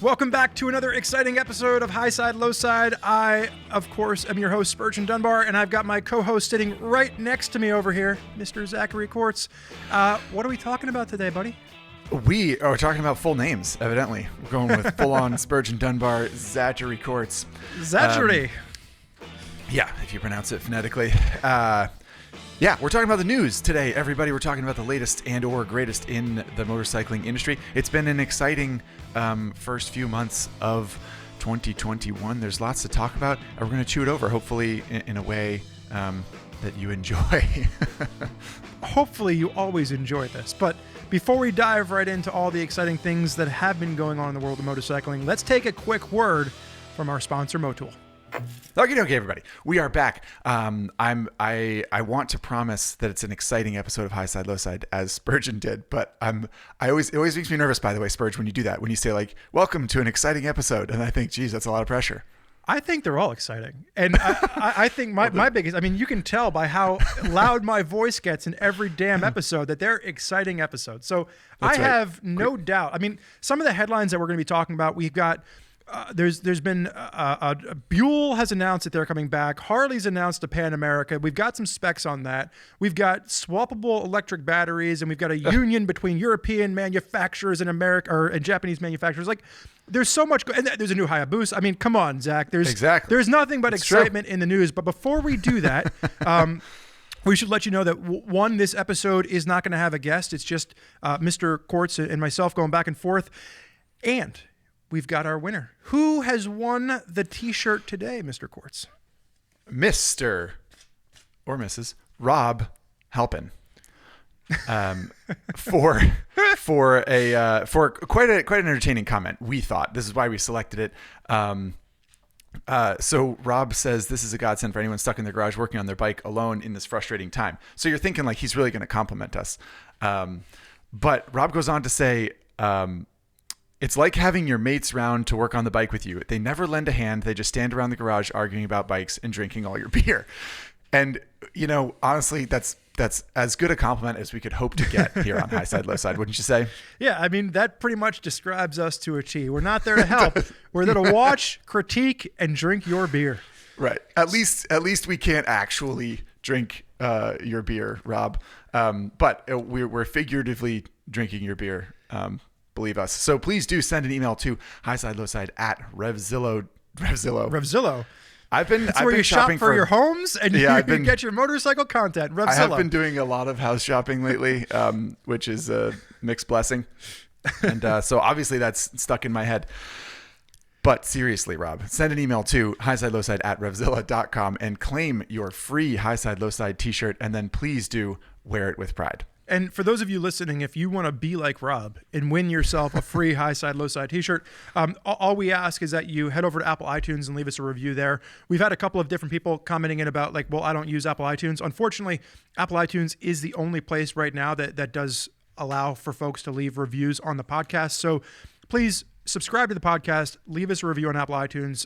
Welcome back to another exciting episode of Highside, Lowside. I, of course, am your host, Spurg and Dunbar, and I've got my co-host sitting right next to me over here, Mr. Zachary Quartz. What are we talking about today, buddy? We are talking about full names, evidently. We're going with full-on Spurg and Dunbar, Zachary Quartz. Zachary. Yeah, if you pronounce it phonetically. Yeah, we're talking about the news today, everybody. We're talking about the latest and or greatest in the motorcycling industry. It's been an exciting first few months of 2021. There's lots to talk about. We're going to chew it over, hopefully in a way that you enjoy. Hopefully you always enjoy this. But before we dive right into all the exciting things that have been going on in the world of motorcycling, let's take a quick word from our sponsor, Motul. Okay, everybody. We are back. I want to promise that it's an exciting episode of Highside, Lowside, as Spurgeon did, but it always makes me nervous, by the way, Spurge, when you do that, when you say like, welcome to an exciting episode. And I think, geez, that's a lot of pressure. I think they're all exciting. And I think my biggest, I mean, you can tell by how loud my voice gets in every damn episode that they're exciting episodes. So that's right. Have no doubt. I mean, some of the headlines that we're going to be talking about, we've got, there's been Buell has announced that they're coming back. Harley's announced a Pan America. We've got some specs on that. We've got swappable electric batteries, and we've got a union between European manufacturers and and Japanese manufacturers. Like, there's so much. And there's a new Hayabusa. I mean, come on, Zach. There's nothing but excitement in the news. But before we do that, we should let you know that one, this episode is not going to have a guest. It's just Mr. Quartz and myself going back and forth, and we've got our winner. Who has won the T-shirt today, Mr. Quartz? Mr. or Mrs. Rob Halpin. For quite an entertaining comment, we thought. This is why we selected it. So Rob says this is a godsend for anyone stuck in their garage working on their bike alone in this frustrating time. So you're thinking like he's really going to compliment us. But Rob goes on to say, it's like having your mates round to work on the bike with you. They never lend a hand. They just stand around the garage arguing about bikes and drinking all your beer. And, you know, honestly, that's as good a compliment as we could hope to get here on Highside, Lowside, wouldn't you say? Yeah, I mean, that pretty much describes us to a T. We're not there to help. We're there to watch, critique, and drink your beer. Right. At least we can't actually drink your beer, Rob. But we're figuratively drinking your beer. Believe us. So please do send an email to highsidelowside at RevZilla. I've been where you shopping shop for your homes and you get your motorcycle content. RevZilla. I have been doing a lot of house shopping lately, which is a mixed blessing. And so obviously that's stuck in my head. But seriously, Rob, send an email to highsidelowside at RevZilla.com and claim your free Highside Lowside t-shirt. And then please do wear it with pride. And for those of you listening, if you want to be like Rob and win yourself a free Highside Lowside t-shirt, all we ask is that you head over to Apple iTunes and leave us a review there. We've had a couple of different people commenting in about like, well, I don't use Apple iTunes. Unfortunately, Apple iTunes is the only place right now that does allow for folks to leave reviews on the podcast. So please subscribe to the podcast, leave us a review on Apple iTunes.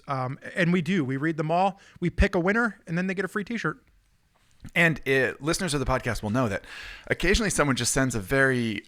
And we read them all. We pick a winner and then they get a free t-shirt. And listeners of the podcast will know that occasionally someone just sends a very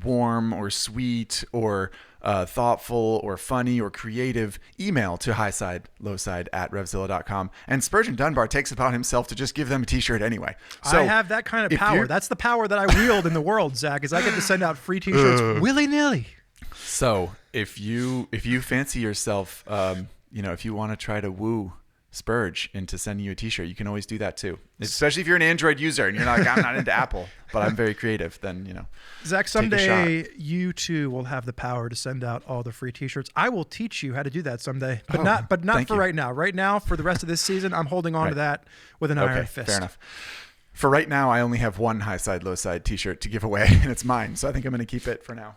warm or sweet or thoughtful or funny or creative email to highsidelowside at RevZilla.com. And Spurgeon Dunbar takes it upon himself to just give them a t-shirt anyway. So I have that kind of power. That's the power that I wield in the world, Zach, is I get to send out free t-shirts willy-nilly. So if you fancy yourself, if you want to try to woo Spurge into sending you a t-shirt, you can always do that too, especially if you're an Android user and you're not like, I'm not into Apple, but I'm very creative. Then Zach, someday you too will have the power to send out all the free t-shirts. I will teach you how to do that someday, but not for right now. Right now, for the rest of this season, I'm holding on to that with an iron fist. Fair enough. For right now, I only have one Highside Lowside t-shirt to give away, and it's mine, so I think I'm going to keep it for now.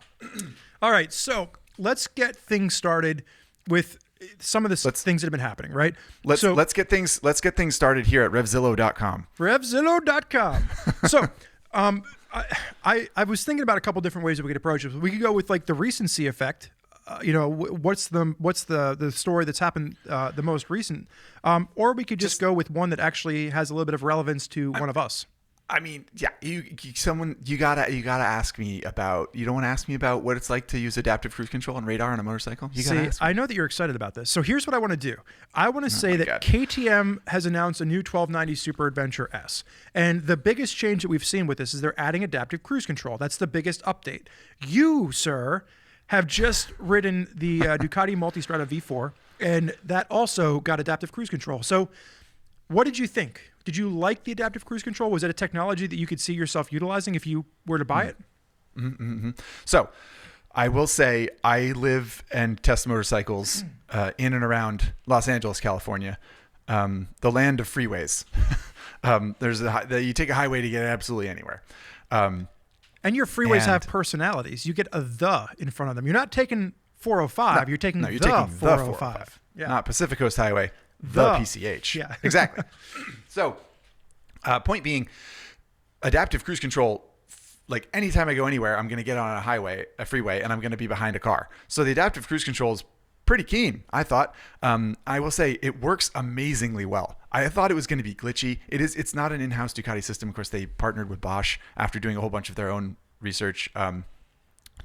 All right, so let's get things started with some of the things that have been happening, right? Let's get things started here at RevZilla.com. RevZilla.com. So, I was thinking about a couple different ways that we could approach it. We could go with like the recency effect. What's the story that's happened the most recent, or we could just go with one that actually has a little bit of relevance to one of us. I mean, yeah, you gotta ask me about. You don't want to ask me about what it's like to use adaptive cruise control and radar on a motorcycle. You gotta ask me. I know that you're excited about this. So here's what I want to do. I want to say that God. KTM has announced a new 1290 Super Adventure S, and the biggest change that we've seen with this is they're adding adaptive cruise control. That's the biggest update. You, sir, have just ridden the Ducati Multistrada V4, and that also got adaptive cruise control. So, what did you think? Did you like the adaptive cruise control? Was it a technology that you could see yourself utilizing if you were to buy it? Mm-hmm. So I will say I live and test motorcycles in and around Los Angeles, California, the land of freeways. You take a highway to get absolutely anywhere. And your freeways have personalities. You get a "the" in front of them. You're not taking 405. You're taking the 405. Yeah. Not Pacific Coast Highway. The PCH. Yeah. Exactly. So, point being, adaptive cruise control, like anytime I go anywhere, I'm going to get on a freeway, and I'm going to be behind a car. So the adaptive cruise control is pretty keen, I thought. I will say it works amazingly well. I thought it was going to be glitchy. It's not an in-house Ducati system. Of course, they partnered with Bosch after doing a whole bunch of their own research,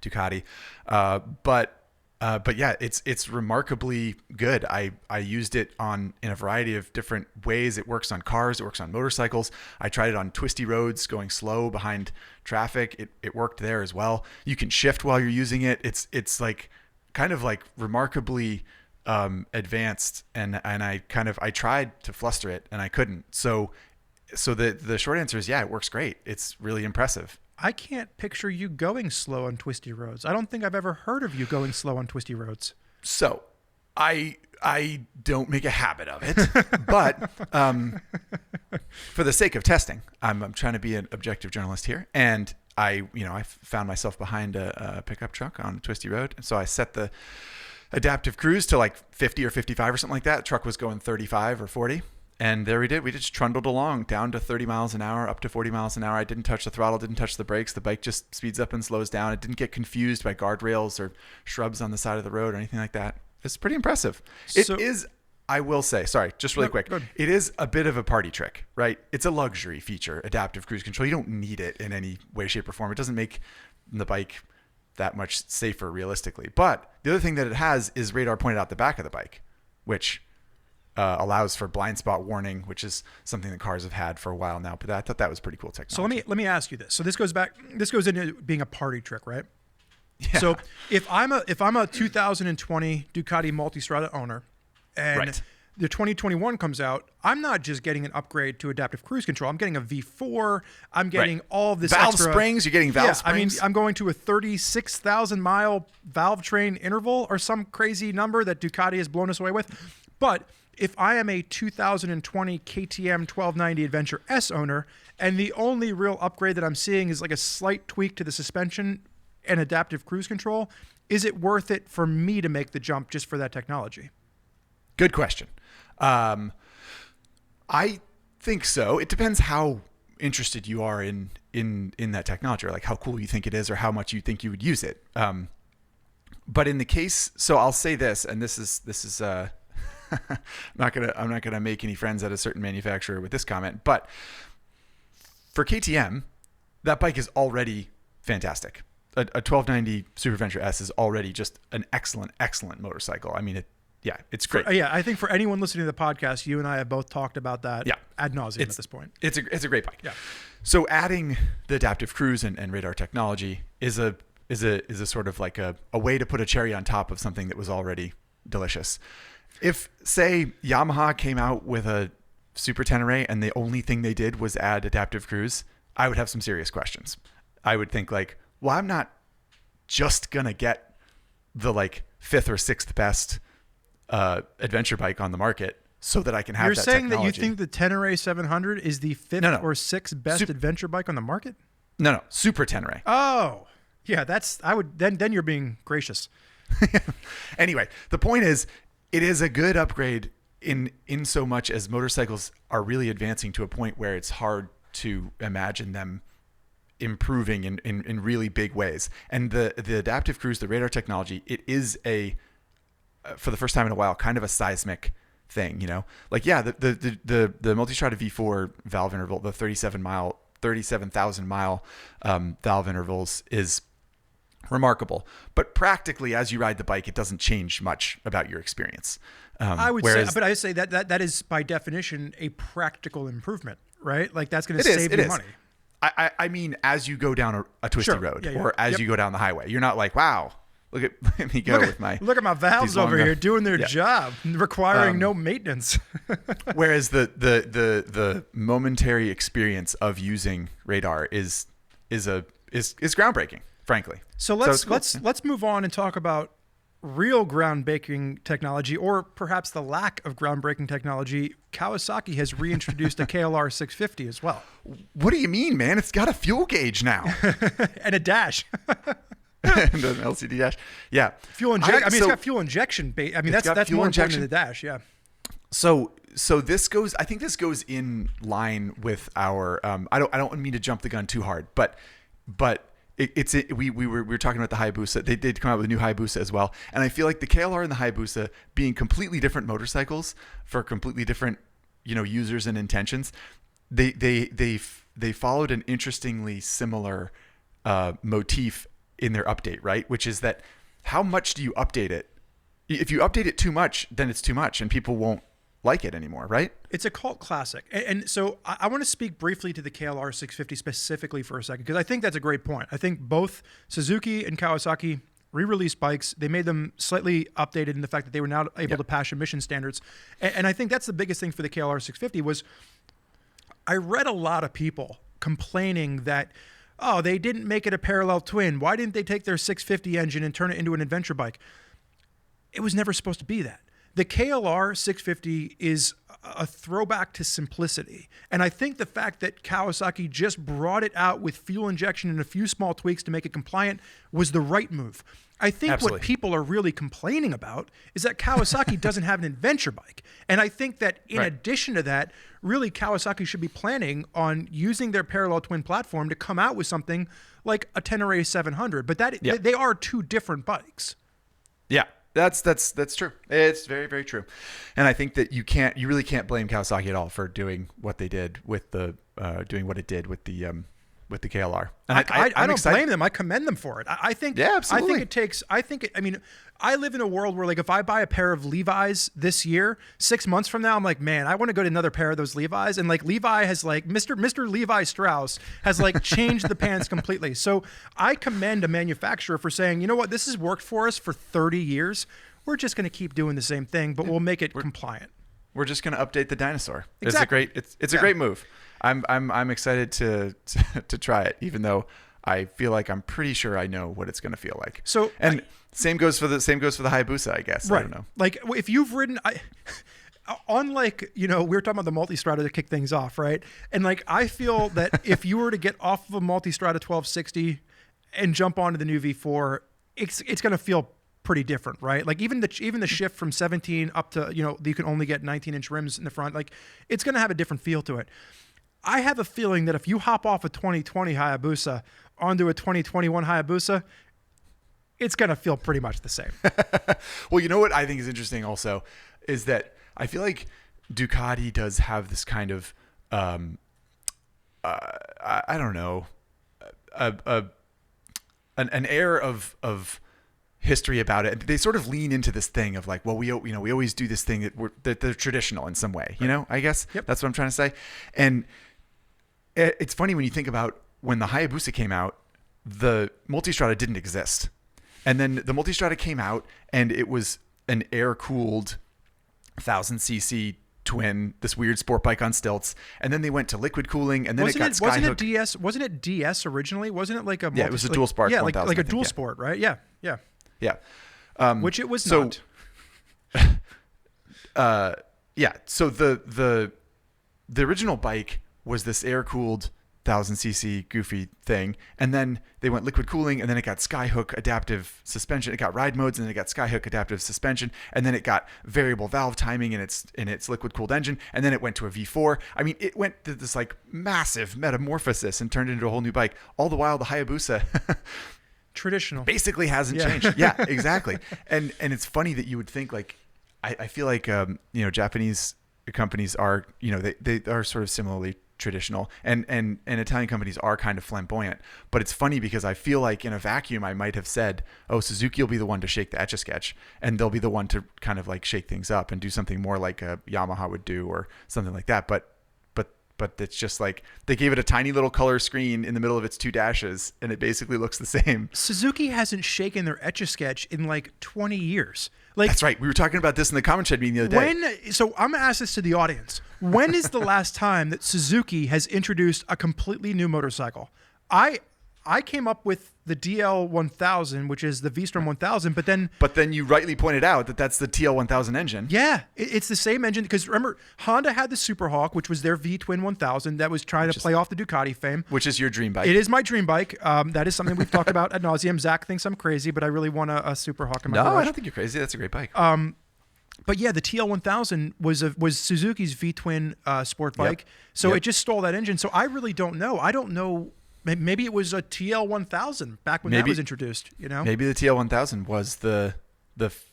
Ducati. But yeah, it's remarkably good. I used it in a variety of different ways. It works on cars. It works on motorcycles. I tried it on twisty roads, going slow behind traffic. It worked there as well. You can shift while you're using it. It's like kind of like remarkably advanced. And I tried to fluster it and I couldn't. So the short answer is, yeah, it works great. It's really impressive. I can't picture you going slow on twisty roads. I don't think I've ever heard of you going slow on twisty roads. So I don't make a habit of it, but for the sake of testing, I'm trying to be an objective journalist here. And I found myself behind a pickup truck on a twisty road. And so I set the adaptive cruise to like 50 or 55 or something like that. The truck was going 35 or 40. And there we did. We just trundled along down to 30 miles an hour, up to 40 miles an hour. I didn't touch the throttle, didn't touch the brakes. The bike just speeds up and slows down. It didn't get confused by guardrails or shrubs on the side of the road or anything like that. It's pretty impressive. It is, I will say, sorry, just really quick. It is a bit of a party trick, right? It's a luxury feature, adaptive cruise control. You don't need it in any way, shape, or form. It doesn't make the bike that much safer realistically. But the other thing that it has is radar pointed out the back of the bike, which allows for blind spot warning, which is something that cars have had for a while now. But I thought that was pretty cool technology. So let me ask you this. So this goes into being a party trick, right? Yeah. So if I'm a 2020 Ducati Multistrada owner, and the 2021 comes out, I'm not just getting an upgrade to adaptive cruise control. I'm getting a V4. I'm getting all of this valve extra springs. You're getting valve springs. I mean, I'm going to a 36,000 mile valve train interval or some crazy number that Ducati has blown us away with. But if I am a 2020 KTM 1290 Adventure S owner, and the only real upgrade that I'm seeing is like a slight tweak to the suspension and adaptive cruise control, is it worth it for me to make the jump just for that technology? Good question. I think so. It depends how interested you are in that technology, or like how cool you think it is, or how much you think you would use it. But in the case, so I'll say this, and this is I'm not gonna make any friends at a certain manufacturer with this comment, but for KTM, that bike is already fantastic. A 1290 Super Adventure S is already just an excellent motorcycle. I mean, it's great. I think for anyone listening to the podcast, you and I have both talked about that ad nauseum at this point. It's a great bike. Yeah. So adding the adaptive cruise and radar technology is a sort of like a way to put a cherry on top of something that was already delicious. If, say, Yamaha came out with a Super Tenere and the only thing they did was add adaptive cruise, I would have some serious questions. I would think like, well, I'm not just going to get the like fifth or sixth best adventure bike on the market so that I can have that technology. You're saying that you think the Tenere 700 is the fifth or sixth best adventure bike on the market? No, Super Tenere. Oh, yeah, then you're being gracious. Anyway, the point is, it is a good upgrade in so much as motorcycles are really advancing to a point where it's hard to imagine them improving in really big ways. And the adaptive cruise, the radar technology, it is for the first time in a while, kind of a seismic thing, you know? Like, yeah, the Multistrada V4 valve interval, the 37 mile 37,000 mile valve intervals is remarkable. But practically, as you ride the bike, it doesn't change much about your experience. I would say, but I say that is by definition a practical improvement, right? Like that's going to save you money. I mean, as you go down a twisty road, or as you go down the highway, you're not like, wow, look at me go with my look at my valves over here doing their job, requiring no maintenance. Whereas the momentary experience of using radar is groundbreaking, frankly. So let's move on and talk about real groundbreaking technology, or perhaps the lack of groundbreaking technology. Kawasaki has reintroduced a KLR650 as well. What do you mean, man? It's got a fuel gauge now. And a dash. And an LCD dash. Yeah. Fuel injection. It's got fuel injection. That's more important than the dash. Yeah. So this goes, I think this goes in line with our, I don't mean to jump the gun too hard, but we were talking about the Hayabusa. They did come out with a new Hayabusa as well. And I feel like the KLR and the Hayabusa, being completely different motorcycles for completely different, users and intentions, they followed an interestingly similar motif in their update, right? Which is that how much do you update it? If you update it too much, then it's too much and people won't like it anymore, right? It's a cult classic. And so I want to speak briefly to the KLR 650 specifically for a second, because I think that's a great point. I think both Suzuki and Kawasaki re-released bikes. They made them slightly updated in the fact that they were now able to pass emission standards. And I think that's the biggest thing for the KLR 650 was I read a lot of people complaining that, oh, they didn't make it a parallel twin. Why didn't they take their 650 engine and turn it into an adventure bike? It was never supposed to be that. The KLR 650 is a throwback to simplicity. And I think the fact that Kawasaki just brought it out with fuel injection and a few small tweaks to make it compliant was the right move. I think what people are really complaining about is that Kawasaki doesn't have an adventure bike. And I think that in addition to that, really Kawasaki should be planning on using their parallel twin platform to come out with something like a Tenere 700. But they are two different bikes. Yeah. That's true. It's very, very true. And I think that you really can't blame Kawasaki at all for doing what they did with the KLR. And I don't blame them. I commend them for it. I think, absolutely. I live in a world where, like, if I buy a pair of Levi's this year, 6 months from now, I'm like, man, I want to go to another pair of those Levi's. And like Levi has Mr. Levi Strauss has changed the pants completely. So I commend a manufacturer for saying, you know what, this has worked for us for 30 years. We're just going to keep doing the same thing, but we'll make it compliant. We're just going to update the dinosaur. Exactly. It's a great move. I'm excited to try it, even though I feel like I'm pretty sure I know what it's going to feel like. So same goes for the Hayabusa, I guess. Right. I don't know. Like if you've ridden, unlike, we were talking about the multistrada to kick things off, right? And like I feel that if you were to get off of a multistrada 1260 and jump onto the new V4, it's going to feel pretty different, right? Like even the shift from 17 up to, you can only get 19-inch rims in the front, like it's going to have a different feel to it. I have a feeling that if you hop off a 2020 Hayabusa onto a 2021 Hayabusa, it's going to feel pretty much the same. Well, you know what I think is interesting also is that I feel like Ducati does have this kind of, I don't know, an air of history about it. They sort of lean into this thing of like, well, we always do this thing that they're traditional in some way, I guess. Yep. That's what I'm trying to say. And it's funny when you think about when the Hayabusa came out, the Multistrada didn't exist. And then the Multistrada came out and it was an air-cooled 1000cc twin, this weird sport bike on stilts. And then they went to liquid cooling and then it got Skyhook. Wasn't it DS originally? Wasn't it like a it was a dual spark 1000. Like a dual sport, right? Yeah. Yeah. Which it was not. So the original bike was this air-cooled 1000cc goofy thing, and then they went liquid cooling, and then it got Skyhook adaptive suspension. It got ride modes, and then it got Skyhook adaptive suspension, and then it got variable valve timing in its liquid cooled engine, and then it went to a V4. I mean, it went to this like massive metamorphosis and turned into a whole new bike. All the while, the Hayabusa traditional basically hasn't changed. Yeah, exactly. And it's funny that you would think like I feel like Japanese companies are they are sort of similarly traditional, and Italian companies are kind of flamboyant. But it's funny because I feel like in a vacuum I might have said, oh, Suzuki will be the one to shake the Etch-a-Sketch, and they'll be the one to kind of like shake things up and do something more like a Yamaha would do or something like that. But it's just like they gave it a tiny little color screen in the middle of its two dashes, and it basically looks the same. Suzuki hasn't shaken their Etch-a-Sketch in like 20 years. Like, that's right. We were talking about this in the comment shed meeting the other day. So I'm going to ask this to the audience. When is the last time that Suzuki has introduced a completely new motorcycle? I came up with the DL1000, which is the V-Strom 1000, but then you rightly pointed out that that's the TL1000 engine. Yeah, it's the same engine, because remember, Honda had the Super Hawk, which was their V-Twin 1000 that was trying to play off the Ducati fame. Which is your dream bike. It is my dream bike. That is something we've talked about ad nauseum. Zach thinks I'm crazy, but I really want a Super Hawk in my garage. No, I don't think you're crazy. That's a great bike. But yeah, the TL1000 was Suzuki's V-Twin sport bike. Yep. So it just stole that engine. So I really don't know. I don't know. Maybe it was a TL1000 back when that was introduced. You know, maybe the TL1000 was the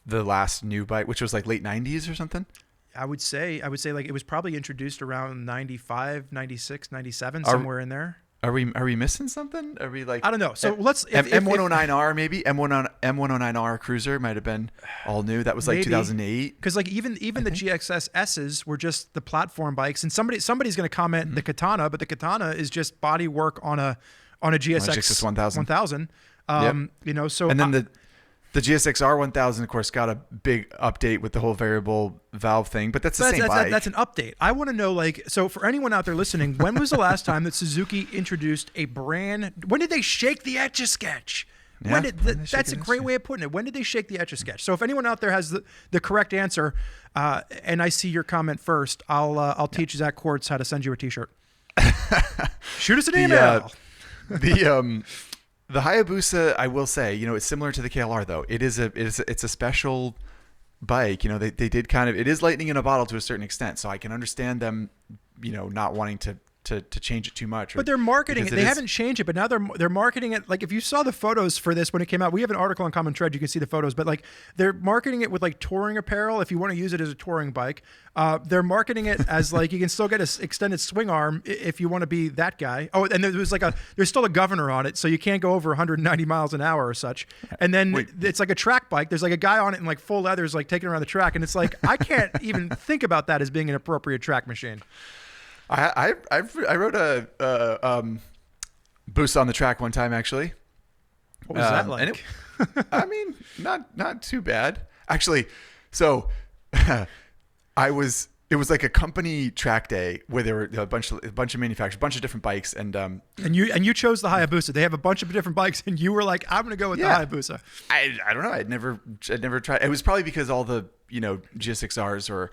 last new bike, which was like late 90s or something. I would say like it was probably introduced around 95, 96, 97, somewhere in there. Are we missing something? Are we like, I don't know. So let's M109R maybe M109R Cruiser might have been all new. That was like 2008. Because like even the GXS S's were just the platform bikes, and somebody's going to comment the Katana, but the Katana is just body work on a GSX 1000. You know, so and then the GSX-R 1000, of course, got a big update with the whole variable valve thing, but that's the same bike. That's an update. I want to know, like, so for anyone out there listening, when was the last time that Suzuki introduced when did they shake the Etch-a-Sketch? Yeah, that's a great way of putting it. When did they shake the Etch-a-Sketch? So if anyone out there has the correct answer, and I see your comment first, I'll teach Zach Quartz how to send you a T-shirt. Shoot us an email. The Hayabusa, I will say, you know, it's similar to the KLR though. It's a special bike. You know, they did kind of, it is lightning in a bottle to a certain extent. So I can understand them, you know, not wanting to change it too much. But they're marketing it. They haven't changed it, but now they're marketing it. Like if you saw the photos for this when it came out, we have an article on Common Thread. You can see the photos, but like they're marketing it with like touring apparel. If you want to use it as a touring bike, they're marketing it as like you can still get an extended swing arm if you want to be that guy. Oh, and there's still a governor on it, so you can't go over 190 miles an hour or such. And then it's like a track bike. There's like a guy on it in like full leathers, like taking around the track, and it's like I can't even think about that as being an appropriate track machine. I wrote a boost on the track one time actually. What was that like? I mean, not too bad actually. So it was like a company track day where there were a bunch of manufacturers, a bunch of different bikes, and you chose the Hayabusa. They have a bunch of different bikes, and you were like, I'm gonna go with the Hayabusa. I don't know. I'd never tried. It was probably because all the, you know, GSX-Rs or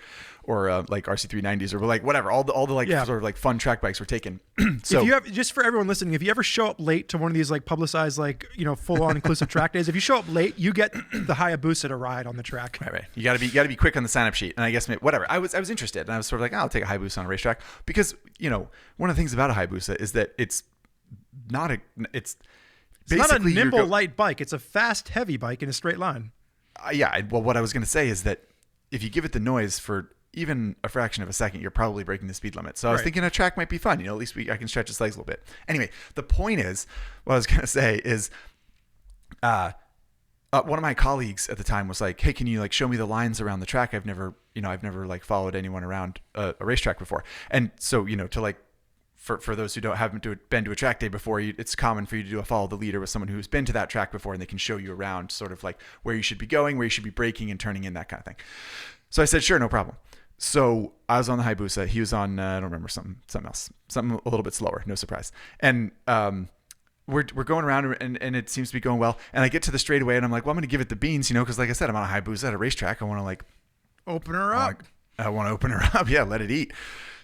like RC390s or like whatever, all the like sort of like fun track bikes were taken. So if you have, just for everyone listening, if you ever show up late to one of these like publicized, like, you know, full on inclusive track days, if you show up late, you get the Hayabusa to ride on the track. Right. You gotta be quick on the sign up sheet. And I guess whatever. I was interested, and I was sort of like, I'll take a Hayabusa on a racetrack, because, you know, one of the things about a Hayabusa is that it's not a nimble light bike. It's a fast, heavy bike in a straight line. Well, what I was going to say is that if you give it the noise for even a fraction of a second, you're probably breaking the speed limit. So I was thinking a track might be fun. You know, at least I can stretch its legs a little bit. Anyway, the point is, what I was going to say is, one of my colleagues at the time was like, hey, can you like show me the lines around the track? I've never like followed anyone around a racetrack before. And so, you know, to like, for those who haven't been to a track day before, it's common for you to do a follow the leader with someone who's been to that track before, and they can show you around sort of like where you should be going, where you should be braking and turning in, that kind of thing. So I said, sure, no problem. So I was on the Hayabusa. He was on, I don't remember, something else, something a little bit slower, no surprise. And we're going around, and it seems to be going well. And I get to the straightaway, and I'm like, well, I'm going to give it the beans, you know, because like I said, I'm on a Hayabusa at a racetrack. I want to like open her up. I want to open her up. Yeah, let it eat.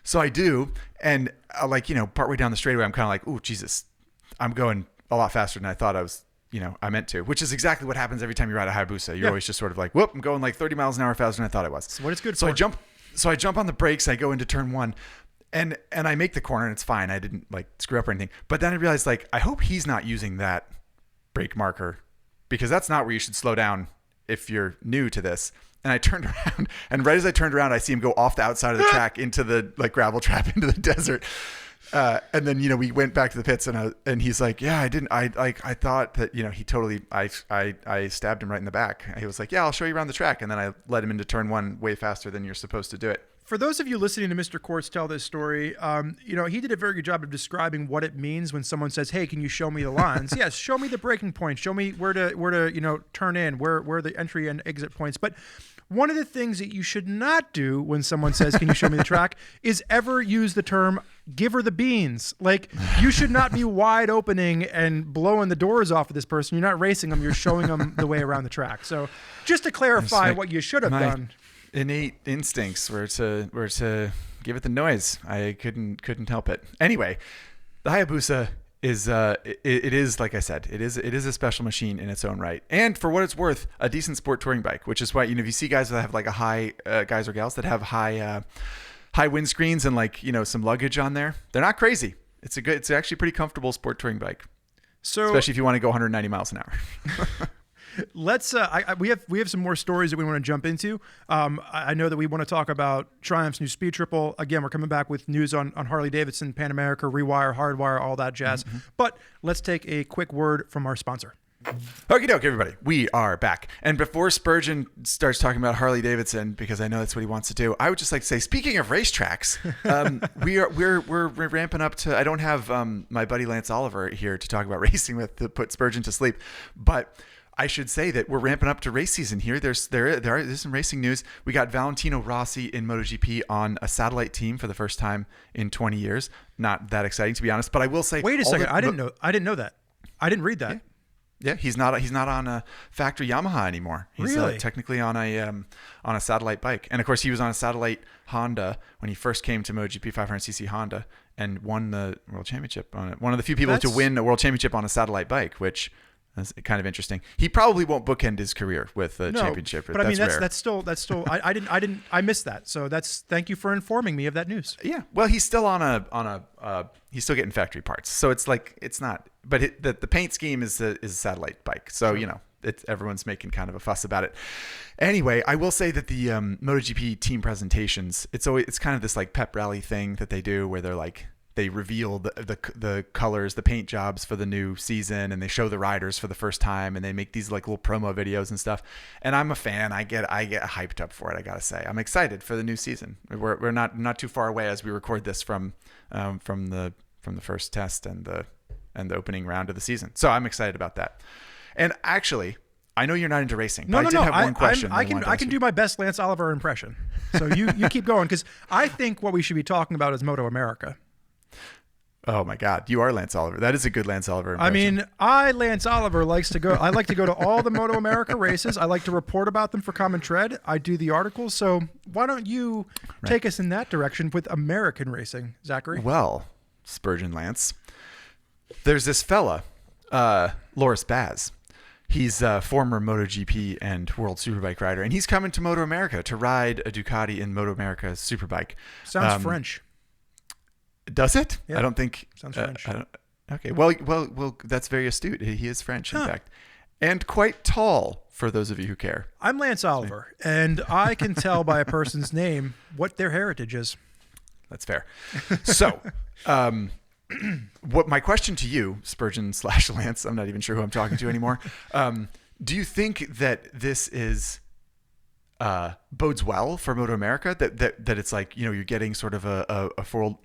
So I do, and like, you know, partway down the straightaway, I'm kind of like, oh, Jesus, I'm going a lot faster than I thought I meant to, which is exactly what happens every time you ride a Hayabusa. You're always just sort of like, whoop, I'm going like 30 miles an hour faster than I thought I was. That's what it's good for. So I jump on the brakes, I go into turn one, and I make the corner, and it's fine. I didn't like screw up or anything. But then I realized, like, I hope he's not using that brake marker, because that's not where you should slow down if you're new to this. And I turned around, and right as I turned around, I see him go off the outside of the track into the like gravel trap into the desert. And then, we went back to the pits and he's like, yeah, I thought that, I stabbed him right in the back. He was like, yeah, I'll show you around the track. And then I led him into turn one way faster than you're supposed to do it. For those of you listening to Mr. Quartz tell this story, he did a very good job of describing what it means when someone says, hey, can you show me the lines? Yes, show me the braking points. Show me where to turn in, where are the entry and exit points. But one of the things that you should not do when someone says, can you show me the track, is ever use the term, give her the beans. Like, you should not be wide opening and blowing the doors off of this person. You're not racing them. You're showing them the way around the track. So just to clarify what you should have done. Innate instincts were to give it the noise. I couldn't help it. Anyway, the Hayabusa is it is, like I said, it is a special machine in its own right, and for what it's worth, a decent sport touring bike. Which is why if you see guys that have like a high guys or gals that have high windscreens and like some luggage on there, they're not crazy. It's actually a pretty comfortable sport touring bike. So especially if you want to go 190 miles an hour. Let's. We have some more stories that we want to jump into. I know that we want to talk about Triumph's new Speed Triple. Again, we're coming back with news on Harley-Davidson, Pan America, Rewire, Hardwire, all that jazz. Mm-hmm. But let's take a quick word from our sponsor. Okie doke, everybody. We are back. And before Spurgeon starts talking about Harley-Davidson, because I know that's what he wants to do, I would just like to say, speaking of racetracks, we're ramping up to. I don't have my buddy Lance Oliver here to talk about racing with to put Spurgeon to sleep, but I should say that we're ramping up to race season here. There's some racing news. We got Valentino Rossi in MotoGP on a satellite team for the first time in 20 years. Not that exciting, to be honest. But I will say, wait a second. I didn't know that. I didn't read that. Yeah, he's not on a factory Yamaha anymore. He's really? Technically on a satellite bike. And of course, he was on a satellite Honda when he first came to MotoGP 500cc Honda and won the World Championship on it. One of the few people to win a World Championship on a satellite bike, which is kind of interesting. He probably won't bookend his career with a championship. But I mean, that's still. I missed that. So thank you for informing me of that news. Yeah. Well, he's still he's still getting factory parts. So it's like, it's not, but the paint scheme is a satellite bike. So, sure. Everyone's making kind of a fuss about it. Anyway, I will say that the MotoGP team presentations, it's kind of this like pep rally thing that they do where they're like, they reveal the colors, the paint jobs for the new season, and they show the riders for the first time, and they make these like little promo videos and stuff. And I'm a fan. I get hyped up for it. I gotta say, I'm excited for the new season. We're not too far away as we record this from the first test and the opening round of the season. So I'm excited about that. And actually, I know you're not into racing. No, but I did have one question. I can do my best Lance Oliver impression. So you keep going, because I think what we should be talking about is MotoAmerica. Oh my God, you are Lance Oliver. That is a good Lance Oliver impression. I mean, Lance Oliver likes to go. I like to go to all the MotoAmerica races. I like to report about them for Common Tread. I do the articles. So why don't you take us in that direction with American racing, Zachary? Well, Spurgeon Lance, there's this fella, Loris Baz. He's a former MotoGP and World Superbike rider, and he's coming to MotoAmerica to ride a Ducati in MotoAmerica Superbike. Sounds French. Does it? Yeah. I don't think. Sounds French. Okay. Well. That's very astute. He is French, in fact, and quite tall. For those of you who care, I'm Lance Oliver, and I can tell by a person's name what their heritage is. That's fair. So, what my question to you, Spurgeon/Lance? I'm not even sure who I'm talking to anymore. Do you think that this is bodes well for MotoAmerica, that it's like, you're getting sort of a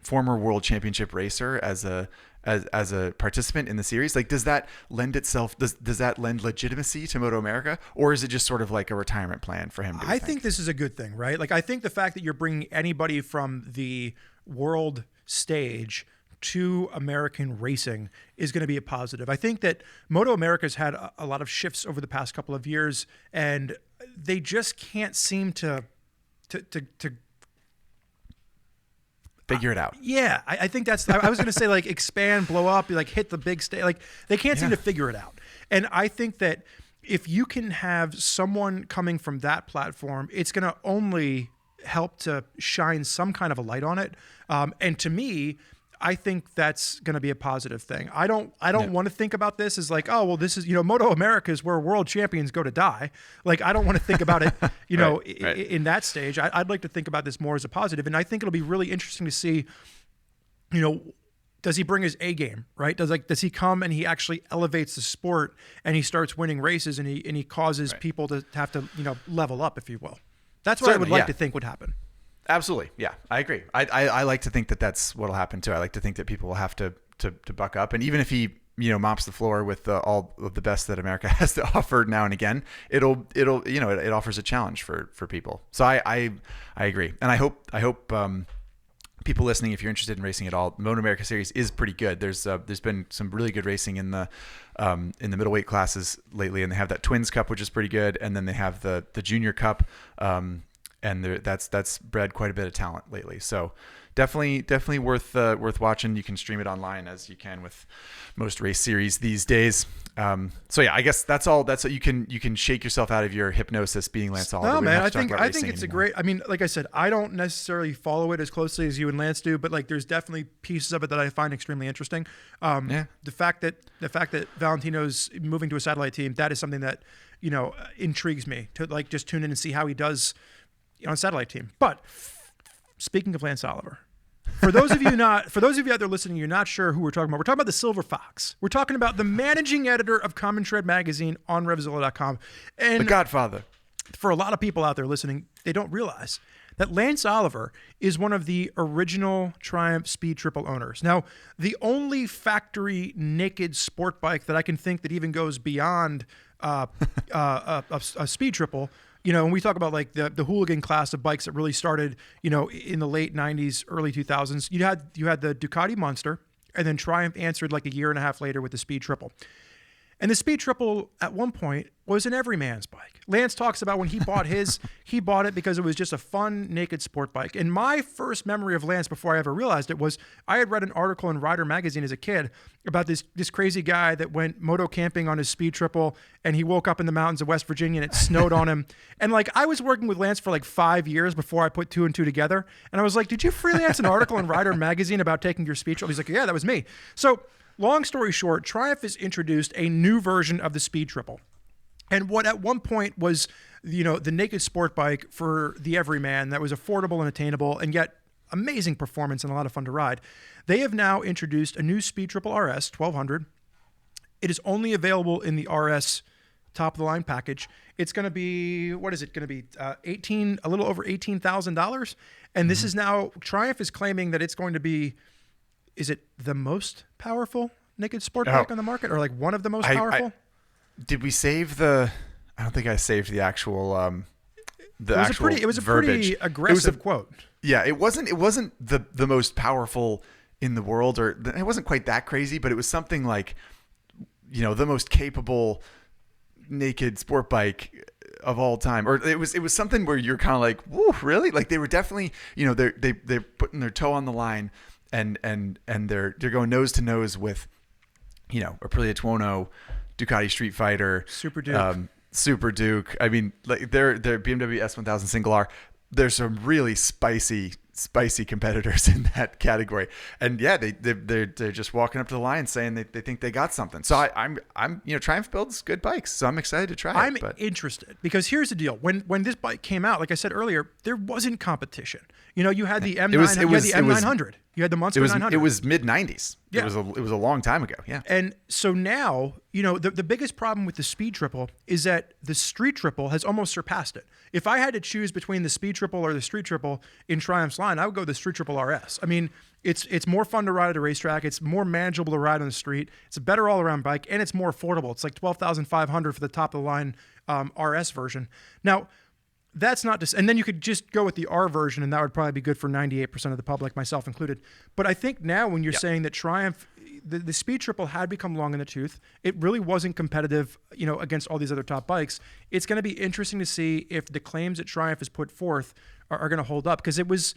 former world championship racer as a participant in the series? Like, does that lend legitimacy to MotoAmerica, or is it just sort of like a retirement plan for him? I think this is a good thing, right? Like, I think the fact that you're bringing anybody from the world stage to American racing is going to be a positive. I think that MotoAmerica's had a lot of shifts over the past couple of years, and they just can't seem to figure it out. Yeah, I think that's. I was going to say like expand, blow up, like hit the big stage. Like they can't seem to figure it out. And I think that if you can have someone coming from that platform, it's going to only help to shine some kind of a light on it. And to me, I think that's going to be a positive thing. I don't want to think about this as like, oh, well, this is, MotoAmerica is where world champions go to die. Like, I don't want to think about it, in that stage. I'd like to think about this more as a positive. And I think it'll be really interesting to see, does he bring his A game, right? Does he come and he actually elevates the sport and he starts winning races and he causes people to have to, level up, if you will. That's what I would like to think would happen. Absolutely. Yeah, I agree. I like to think that that's what'll happen too. I like to think that people will have to buck up. And even if he, mops the floor with all of the best that America has to offer now and again, it offers a challenge for people. So I agree. And I hope people listening, if you're interested in racing at all, MotoAmerica series is pretty good. There's been some really good racing in the middleweight classes lately, and they have that Twins Cup, which is pretty good, and then they have the Junior Cup, and that's bred quite a bit of talent lately. So definitely worth watching. You can stream it online as you can with most race series these days. So yeah, I guess that's all. That's what you can shake yourself out of your hypnosis being Lance Oliver. No, man, I think it's a great. I mean, like I said, I don't necessarily follow it as closely as you and Lance do, but like there's definitely pieces of it that I find extremely interesting. The fact that Valentino's moving to a satellite team, that is something that intrigues me to like just tune in and see how he does on a satellite team. But speaking of Lance Oliver. For those of you out there listening, you're not sure who we're talking about. We're talking about the Silver Fox. We're talking about the managing editor of Common Tread magazine on RevZilla.com. And the Godfather. For a lot of people out there listening, they don't realize that Lance Oliver is one of the original Triumph Speed Triple owners. Now, the only factory naked sport bike that I can think that even goes beyond a Speed Triple. When we talk about like the hooligan class of bikes that really started, in the late 90s, early 2000s, you had the Ducati Monster, and then Triumph answered like a year and a half later with the Speed Triple. And the Speed Triple at one point was an everyman's bike. Lance talks about when he bought his, he bought it because it was just a fun, naked sport bike. And my first memory of Lance before I ever realized it was I had read an article in Rider magazine as a kid about this crazy guy that went moto camping on his Speed Triple, and he woke up in the mountains of West Virginia and it snowed on him. And like I was working with Lance for like 5 years before I put two and two together. And I was like, did you freelance an article in Rider magazine about taking your Speed Triple? He's like, yeah, that was me. So long story short, Triumph has introduced a new version of the Speed Triple. And what at one point was, the naked sport bike for the everyman that was affordable and attainable and yet amazing performance and a lot of fun to ride. They have now introduced a new Speed Triple RS 1200. It is only available in the RS top of the line package. It's going to be, what is it going to be? A little over $18,000. And this is now, Triumph is claiming that it's going to be, is it the most powerful naked sport bike on the market, or like one of the most powerful? Did we save I don't think I saved the actual it was a pretty aggressive quote. Yeah, it wasn't the most powerful in the world, or it wasn't quite that crazy, but it was something like, the most capable naked sport bike of all time, or it was something where you're kind of like, whoa, really? Like they were definitely, they're putting their toe on the line, and they're going nose to nose with, Aprilia Tuono, Ducati Street Fighter, Super Duke. I mean, like their BMW S1000 Single R. There's some really spicy competitors in that category, and yeah, they're just walking up to the line saying they think they got something. So I'm Triumph builds good bikes, so I'm excited to try it. I'm interested because here's the deal: when this bike came out, like I said earlier, there wasn't competition. You had the M900, you had the M900, you had the Monster 900. It was mid 90s. Yeah. It was a long time ago. Yeah. And so now, the biggest problem with the Speed Triple is that the Street Triple has almost surpassed it. If I had to choose between the Speed Triple or the Street Triple in Triumph's line, I would go the Street Triple RS. I mean, it's more fun to ride at a racetrack. It's more manageable to ride on the street. It's a better all-around bike, and it's more affordable. It's like $12,500 for the top of the line RS version. Now, that's not just, and then you could just go with the R version, and that would probably be good for 98% of the public, myself included. But I think now when you're saying that Triumph, the Speed Triple had become long in the tooth, it really wasn't competitive, against all these other top bikes. It's going to be interesting to see if the claims that Triumph has put forth are going to hold up, because it was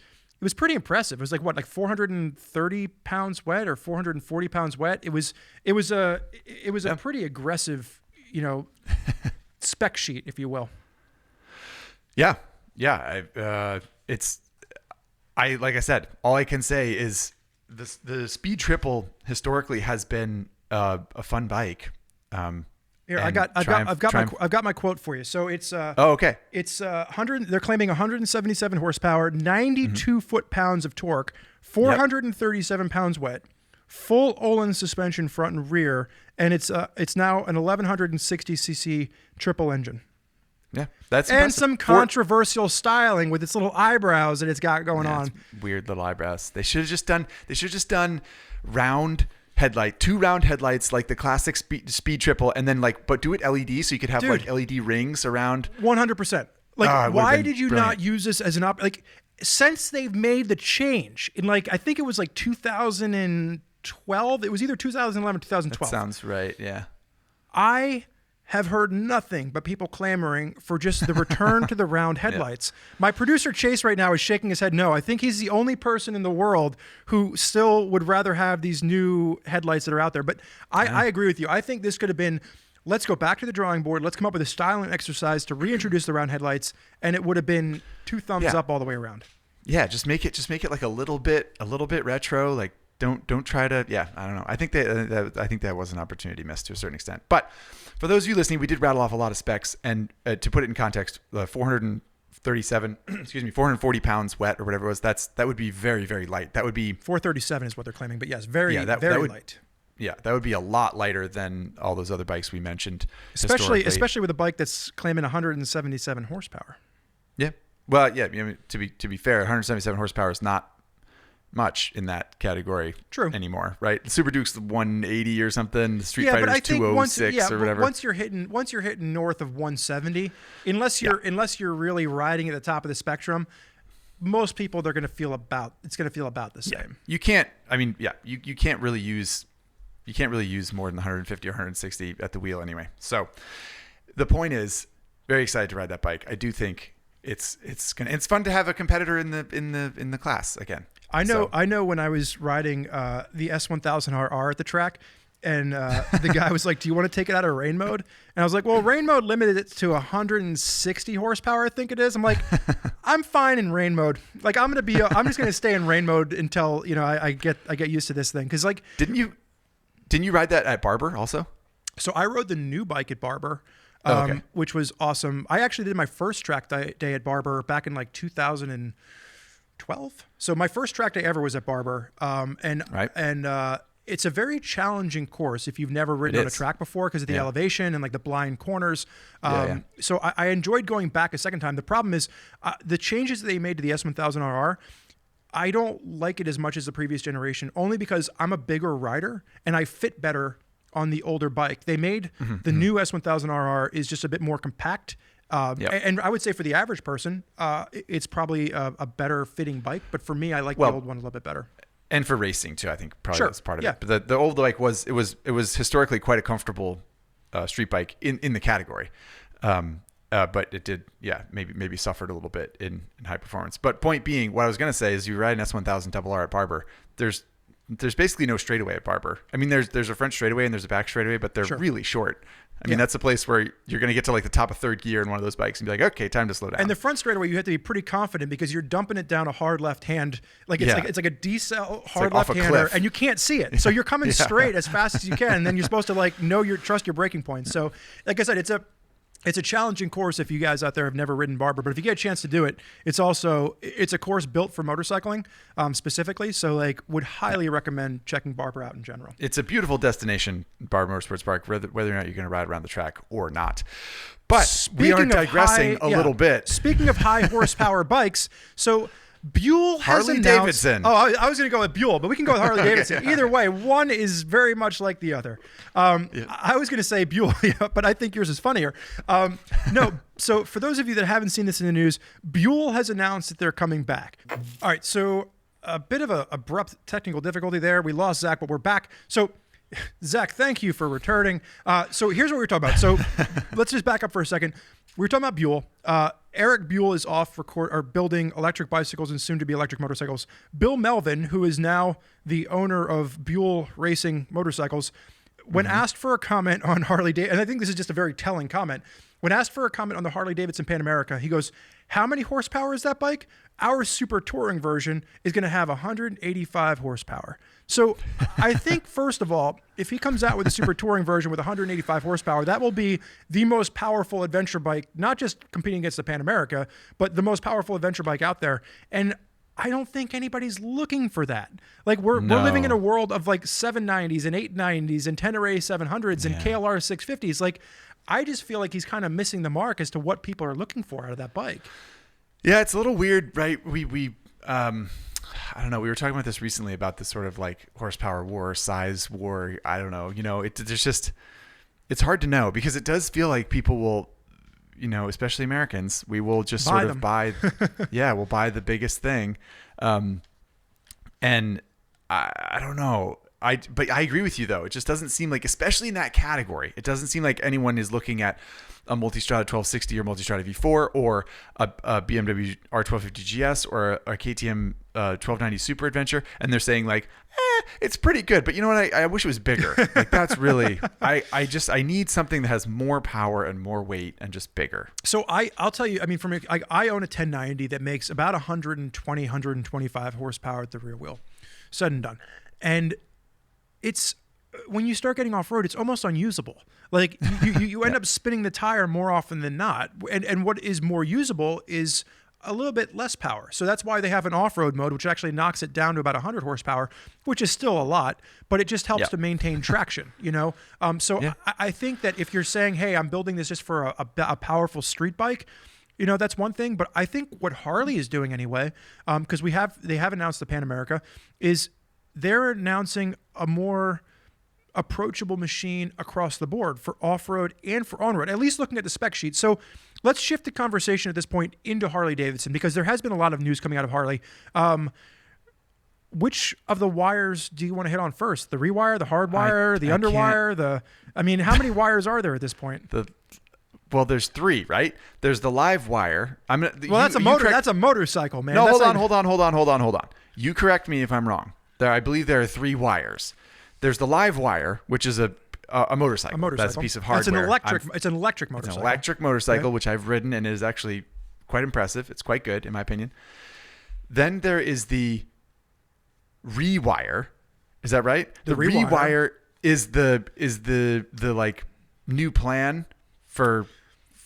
pretty impressive. It was like 430 pounds wet or 440 pounds wet. It was a pretty aggressive, spec sheet, if you will. Yeah. Like I said, all I can say is the Speed Triple historically has been a fun bike. Here, I've got my quote for you. So it's okay. It's 100. They're claiming 177 horsepower, 92 foot-pounds of torque, 437 pounds wet, full Olin suspension front and rear, and it's now an 1160cc triple engine. Yeah, that's and impressive. some controversial styling with its little eyebrows that it's got going on. Weird little eyebrows. They should have just done round headlight, 2 round headlights like the classic speed triple, and then but do it LED so you could have like LED rings around. 100%. Like, why did you not use this as an since they've made the change in I think it was 2012. It was either 2011 or 2012. That sounds right. Yeah. I have heard nothing but people clamoring for just the return to the round headlights. Yeah. My producer Chase right now is shaking his head no. I think he's the only person in the world who still would rather have these new headlights that are out there. But I agree with you. I think this could have been, let's go back to the drawing board. Let's come up with a styling exercise to reintroduce the round headlights, and it would have been 2 thumbs up all the way around. Yeah, just make it like a little bit retro. Like don't try to. Yeah, I don't know. I think that was an opportunity missed to a certain extent. But for those of you listening, we did rattle off a lot of specs, and to put it in context, 440 pounds wet or whatever it was. That would be very, very light. That would be 437 is what they're claiming. But yes, very light. Yeah, that would be a lot lighter than all those other bikes we mentioned. Especially with a bike that's claiming 177 horsepower. Yeah. Well, yeah. I mean, to be fair, 177 horsepower is not much in that category anymore, right? The Super Duke's 180 or something. The Street Fighter's 206 or whatever. Once you're hitting north of 170, unless you're really riding at the top of the spectrum, most people it's going to feel about the same. You can't. I mean, you can't really use more than 150 or 160 at the wheel anyway. So the point is, very excited to ride that bike. I do think it's fun to have a competitor in the class again. I know when I was riding the S1000RR at the track, and the guy was like, "Do you want to take it out of rain mode?" And I was like, "Well, rain mode limited it to 160 horsepower, I think it is." I'm like, "I'm fine in rain mode. Like, I'm just gonna stay in rain mode until I get used to this thing." Because didn't you ride that at Barber also? So I rode the new bike at Barber. Which was awesome. I actually did my first track day at Barber back in 2012. So my first track day ever was at Barber. It's a very challenging course if you've never ridden on a track before because of the elevation and the blind corners. So I enjoyed going back a second time. The problem is the changes that they made to the S1000RR, I don't like it as much as the previous generation, only because I'm a bigger rider and I fit better on the older bike. They made the new S1000RR is just a bit more compact. And I would say for the average person, it's probably a better fitting bike. But for me, I like the old one a little bit better. And for racing too, I think probably that's part of it. But the old bike was historically quite a comfortable street bike in the category. But it did, maybe suffered a little bit in high performance. But point being, what I was going to say is you ride an S1000RR at Barber, there's basically no straightaway at Barber. I mean, there's a front straightaway and there's a back straightaway, but they're really short. I mean, that's a place where you're going to get to the top of third gear in one of those bikes and be like, okay, time to slow down. And the front straightaway, you have to be pretty confident because you're dumping it down a hard left hand. It's like a decel hard left hander, and you can't see it. So you're coming straight as fast as you can, and then you're supposed to trust your braking points. So like I said, it's a challenging course if you guys out there have never ridden Barber, but if you get a chance to do it, it's a course built for motorcycling specifically. So would highly recommend checking Barber out in general. It's a beautiful destination, Barber Motorsports Park, whether or not you're going to ride around the track or not. But we are digressing a little bit. Speaking of high horsepower bikes, so Buell has Harley-Davidson. I was going to go with Buell, but we can go with Harley-Davidson. Okay. Either way, one is very much like the other. I was going to say Buell, but I think yours is funnier. No, so for those of you that haven't seen this in the news, Buell has announced that they're coming back. All right, so a bit of an abrupt technical difficulty there. We lost Zach, but we're back. So Zach, thank you for returning. So here's what we're talking about. So let's just back up for a second. We were talking about Buell. Eric Buell is off building electric bicycles and soon to be electric motorcycles. Bill Melvin, who is now the owner of Buell Racing Motorcycles, when asked for a comment on Harley-Davidson, and I think this is just a very telling comment, when asked for a comment on the Harley-Davidson Pan America, he goes, "How many horsepower is that bike? Our super touring version is going to have 185 horsepower." So I think, first of all, if he comes out with a super touring version with 185 horsepower, that will be the most powerful adventure bike, not just competing against the Pan America, but the most powerful adventure bike out there. And I don't think anybody's looking for that. Like we're living in a world of like 790s and 890s and Tenere 700s and KLR 650s. Like I just feel like he's kind of missing the mark as to what people are looking for out of that bike. Yeah, it's a little weird, right? We I don't know. We were talking about this recently about this sort of like horsepower war, size war. I don't know. It's hard to know because it does feel like people will, especially Americans, we will just sort of buy, we'll buy the biggest thing. And I don't know. But I agree with you though. It just doesn't seem like, especially in that category, it doesn't seem like anyone is looking at a Multistrada 1260 or Multistrada V4 or a BMW R1250 GS or a KTM 1290 Super Adventure, and they're saying like, it's pretty good, but you know what? I wish it was bigger. Like that's really, I need something that has more power and more weight and just bigger. So I'll tell you, I mean, I own a 1090 that makes about 120, 125 horsepower at the rear wheel, said and done, and it's when you start getting off road, it's almost unusable. Like you end up spinning the tire more often than not. And what is more usable is a little bit less power. So that's why they have an off-road mode, which actually knocks it down to about 100 horsepower, which is still a lot, but it just helps to maintain traction, I think that if you're saying, hey, I'm building this just for a powerful street bike, that's one thing. But I think what Harley is doing anyway, because they have announced the Pan America, is they're announcing a more approachable machine across the board for off-road and for on-road, at least looking at the spec sheet. So let's shift the conversation at this point into Harley-Davidson, because there has been a lot of news coming out of Harley. Which of the wires do you want to hit on first? The rewire, the hard wire, the underwire, how many wires are there at this point? Well, there's 3, right? There's the live wire. That's a motorcycle, man. No, hold on. You correct me if I'm wrong. I believe there are 3 wires. There's the live wire, which is a motorcycle. That's a piece of hardware. It's an electric motorcycle. It's an electric motorcycle, which I've ridden and is actually quite impressive. It's quite good, in my opinion. Then there is the rewire. Is that right? The rewire is the like new plan for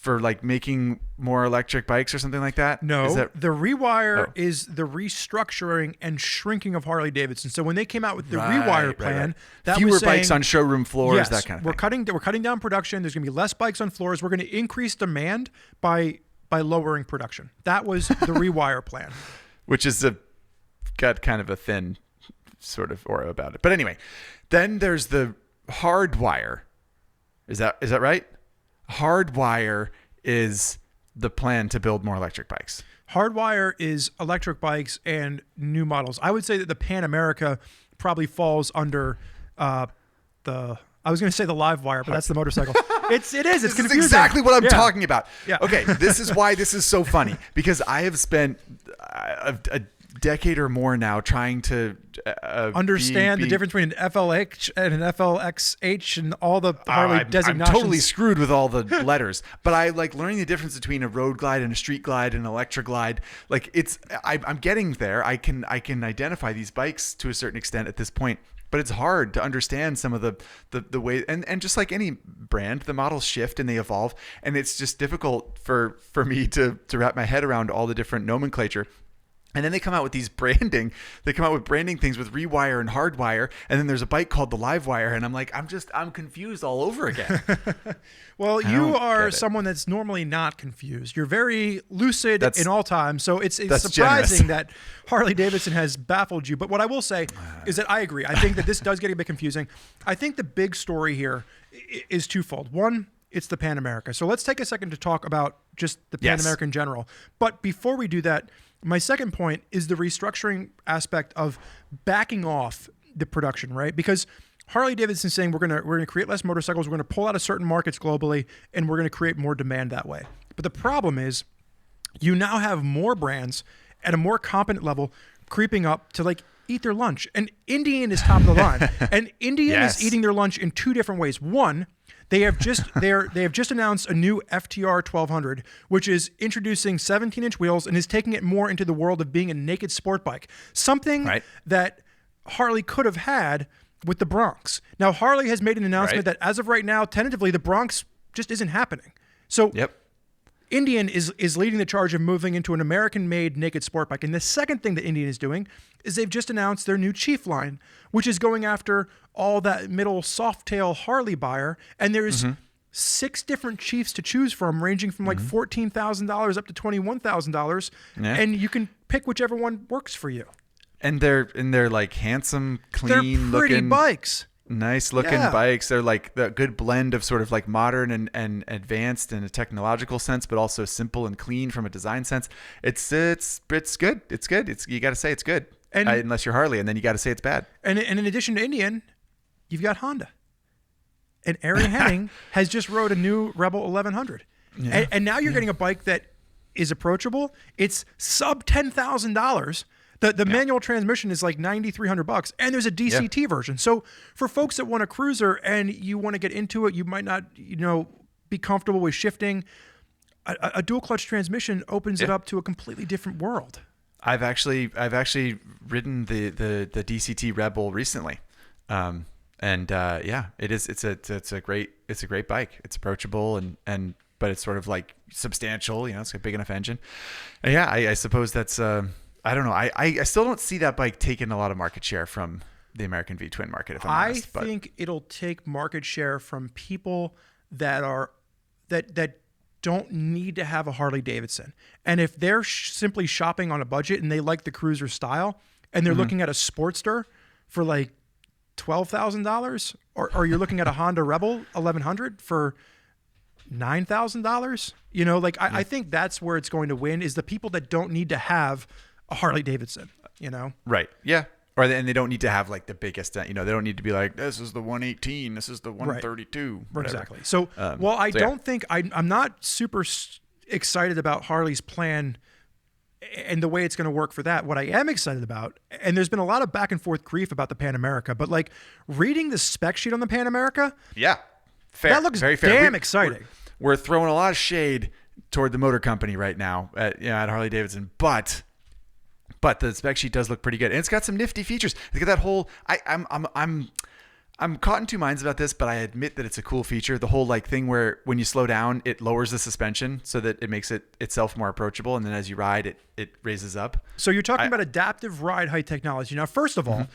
like making more electric bikes or something like that? No, the rewire is the restructuring and shrinking of Harley-Davidson. So when they came out with the rewire plan, that fewer was saying, bikes on showroom floors, that kind of thing. We're cutting down production. There's going to be less bikes on floors. We're going to increase demand by lowering production. That was the rewire plan. Which is got kind of a thin sort of aura about it. But anyway, then there's the hard wire. Is that right? Hardwire is the plan to build more electric bikes. Hardwire is electric bikes and new models. I would say that the Pan America probably falls under I was going to say the live wire, but that's the motorcycle. It is. It's confusing. This is exactly what I'm talking about. Yeah. Okay, this is why this is so funny, because I have spent a decade or more now trying to understand the difference between an FLH and an FLXH and all the Harley designations. I'm totally screwed with all the letters, but I like learning the difference between a road glide and a street glide and an electric glide. Like I'm getting there. I can identify these bikes to a certain extent at this point, but it's hard to understand some of the way, and just like any brand, the models shift and they evolve, and it's just difficult for me to wrap my head around all the different nomenclature. And then they come out with these branding. They come out with branding things with rewire and hardwire. And then there's a bike called the live wire. And I'm like, I'm confused all over again. Well, you are someone that's normally not confused. You're very lucid in all times. So it's surprising that Harley-Davidson has baffled you. But what I will say is that I agree. I think that this does get a bit confusing. I think the big story here is twofold. One, it's the Pan America. So let's take a second to talk about just the Pan America in general. But before we do that, my second point is the restructuring aspect of backing off the production, right? Because Harley-Davidson saying we're gonna create less motorcycles, we're gonna pull out of certain markets globally, and we're gonna create more demand that way. But the problem is, you now have more brands at a more competent level creeping up to like eat their lunch, and Indian is top of the line, and Indian is eating their lunch in 2 different ways. One, they have just announced a new FTR 1200, which is introducing 17-inch wheels and is taking it more into the world of being a naked sport bike. Something that Harley could have had with the Bronx. Now, Harley has made an announcement that as of right now, tentatively, the Bronx just isn't happening. So Indian is leading the charge of moving into an American-made naked sport bike. And the second thing that Indian is doing is they've just announced their new Chief line, which is going after all that middle soft-tail Harley buyer. And there's 6 different Chiefs to choose from, ranging from like $14,000 up to $21,000. Yeah. And you can pick whichever one works for you. And they're like handsome, clean they're pretty looking bikes. Nice looking bikes. They're like the good blend of sort of like modern and advanced in a technological sense, but also simple and clean from a design sense. It's good. It's good. You got to say it's good, and, unless you're Harley, and then you got to say it's bad. And in addition to Indian, you've got Honda. And Aaron Henning has just rode a new Rebel 1100, and now you're getting a bike that is approachable. It's sub $10,000. The manual transmission is like $9,300, and there's a DCT version. So for folks that want a cruiser and you want to get into it, you might not, be comfortable with shifting. A dual clutch transmission opens it up to a completely different world. I've actually ridden the DCT Rebel recently, it is. It's a great bike. It's approachable but it's sort of like substantial. It's got a big enough engine. And I suppose that's. I don't know. I still don't see that bike taking a lot of market share from the American V-twin market, if I'm honest. I think it'll take market share from people that don't need to have a Harley-Davidson. And if they're simply shopping on a budget and they like the cruiser style and they're looking at a Sportster for like $12,000, or you're looking at a Honda Rebel 1100 for $9,000, I think that's where it's going to win, is the people that don't need to have a Harley-Davidson, Right. Yeah. And they don't need to have like the biggest, they don't need to be like, this is the 118, this is the 132. Right. Exactly. So, I'm not super excited about Harley's plan and the way it's going to work for that. What I am excited about, and there's been a lot of back and forth grief about the Pan America, but like reading the spec sheet on the Pan America. Yeah. Fair. That looks very fair. Damn exciting. We're throwing a lot of shade toward the motor company right now at Harley-Davidson, but the spec sheet does look pretty good, and it's got some nifty features. Look at that whole. I'm caught in two minds about this, but I admit that it's a cool feature. The whole like thing where when you slow down, it lowers the suspension so that it makes it itself more approachable, and then as you ride, it raises up. So you're talking about adaptive ride height technology. Now, first of all,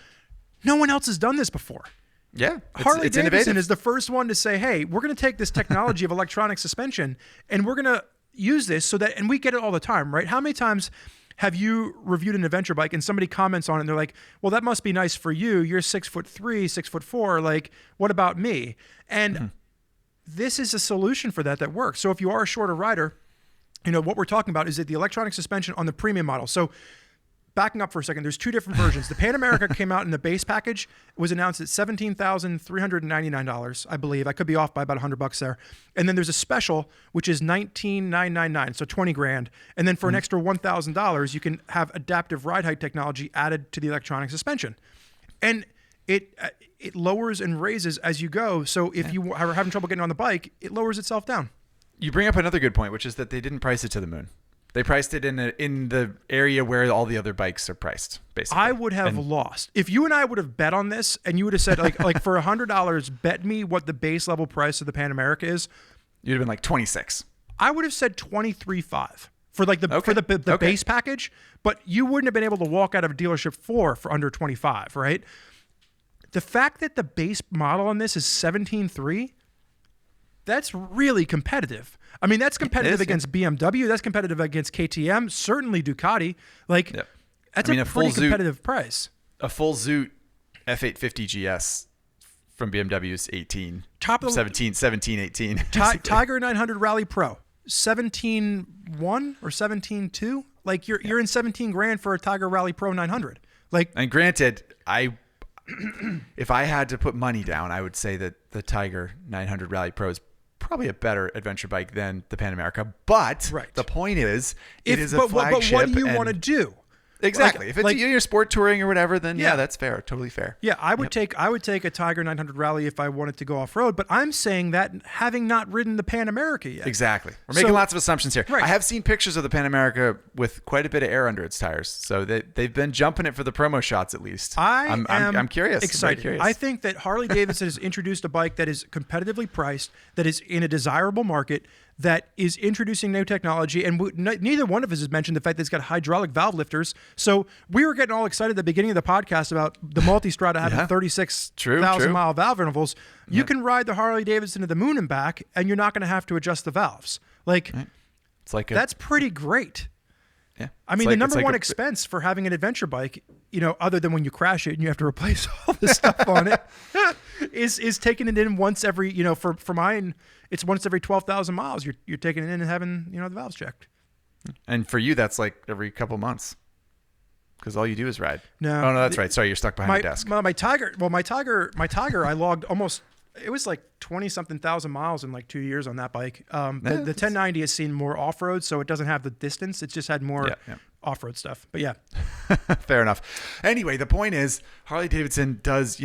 no one else has done this before. Yeah, Harley-Davidson is the first one to say, "Hey, we're going to take this technology of electronic suspension, and we're going to use this so that." And we get it all the time, right? How many times have you reviewed an adventure bike and somebody comments on it and they're like, well, that must be nice for you. You're 6'3", 6'4". Like, what about me? And this is a solution for that works. So if you are a shorter rider, what we're talking about is that the electronic suspension on the premium model. So backing up for a second, there's 2 different versions. The Pan America came out in the base package. It was announced at $17,399, I believe. I could be off by about $100 there. And then there's a special, which is $19,999, so $20,000. And then for an extra $1,000, you can have adaptive ride height technology added to the electronic suspension. And it lowers and raises as you go. So if you are having trouble getting on the bike, it lowers itself down. You bring up another good point, which is that they didn't price it to the moon. They priced it in the area where all the other bikes are priced, basically. I would have lost. If you and I would have bet on this and you would have said, like for $100, bet me what the base level price of the Pan America is. You'd have been like 26. I would have said 23.5 for like the base package, but you wouldn't have been able to walk out of a dealership for under 25, right? The fact that the base model on this is 17.3, that's really competitive. I mean, that's competitive against BMW. That's competitive against KTM. Certainly Ducati. Like, that's a pretty competitive price. A full Zoot F850 GS from BMW is 18. 17, 18. Tiger 900 Rally Pro, 17.1 or 17.2. Like, you're in $17,000 for a Tiger Rally Pro 900. Like, and granted, if I had to put money down, I would say that the Tiger 900 Rally Pro is probably a better adventure bike than the Pan America, but the point is, it is a flagship. But what do you want to do? Exactly. If it's you're sport touring or whatever, then that's fair. Totally fair. Yeah, I would take a Tiger 900 Rally if I wanted to go off road, but I'm saying that having not ridden the Pan America yet. Exactly. We're making lots of assumptions here. Right. I have seen pictures of the Pan America with quite a bit of air under its tires, so they've been jumping it for the promo shots at least. I'm curious. Excited. Curious. I think that Harley-Davidson has introduced a bike that is competitively priced, that is in a desirable market, that is introducing new technology, and neither one of us has mentioned the fact that it's got hydraulic valve lifters. So we were getting all excited at the beginning of the podcast about the Multistrada having 36,000 mile valve intervals. You can ride the Harley-Davidson to the moon and back, and you're not going to have to adjust the valves. Like, it's like that's pretty great. Yeah. I mean, the number one expense for having an adventure bike, other than when you crash it and you have to replace all the stuff on it, is taking it in once every, for mine, it's once every 12,000 miles. You're taking it in and having, the valves checked. And for you, that's like every couple months, because all you do is ride. No. Oh no, that's right. Sorry, you're stuck behind the desk. My Tiger, I logged almost. It was like 20-something thousand miles in like 2 years on that bike. The 1090 has seen more off-road, so it doesn't have the distance. It's just had more off-road stuff. But yeah. Fair enough. Anyway, the point is Harley-Davidson does,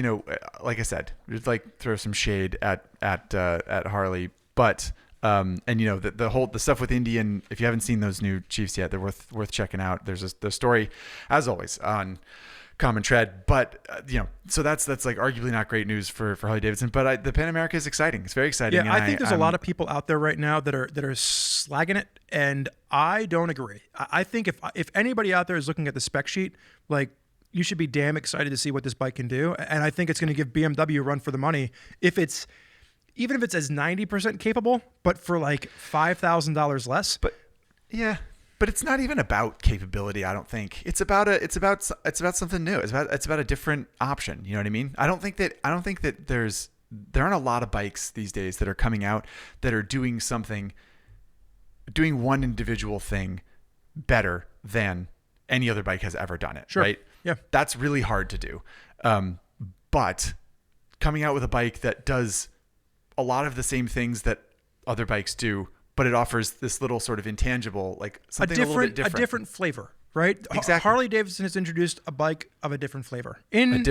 like I said, just like throw some shade at Harley, but the stuff with Indian, if you haven't seen those new Chiefs yet, they're worth checking out. There's the story, as always, on Common Tread, but so that's like arguably not great news for Harley Davidson, but the Pan America is exciting. It's very exciting. Yeah, I think there's a lot of people out there right now that are slagging it, and I don't agree. I think if anybody out there is looking at the spec sheet, like, you should be damn excited to see what this bike can do, and I think it's going to give BMW a run for the money even if it's as 90% capable, but for like $5,000 less. But yeah. But it's not even about capability, I don't think. It's about something new. It's about a different option. You know what I mean? I don't think that there aren't a lot of bikes these days that are coming out that are doing one individual thing better than any other bike has ever done it. Sure. Right? Yeah. That's really hard to do. But coming out with a bike that does a lot of the same things that other bikes do, but it offers this little sort of intangible, like something a little bit different. A different flavor, right? Exactly. Harley-Davidson has introduced a bike of a different flavor in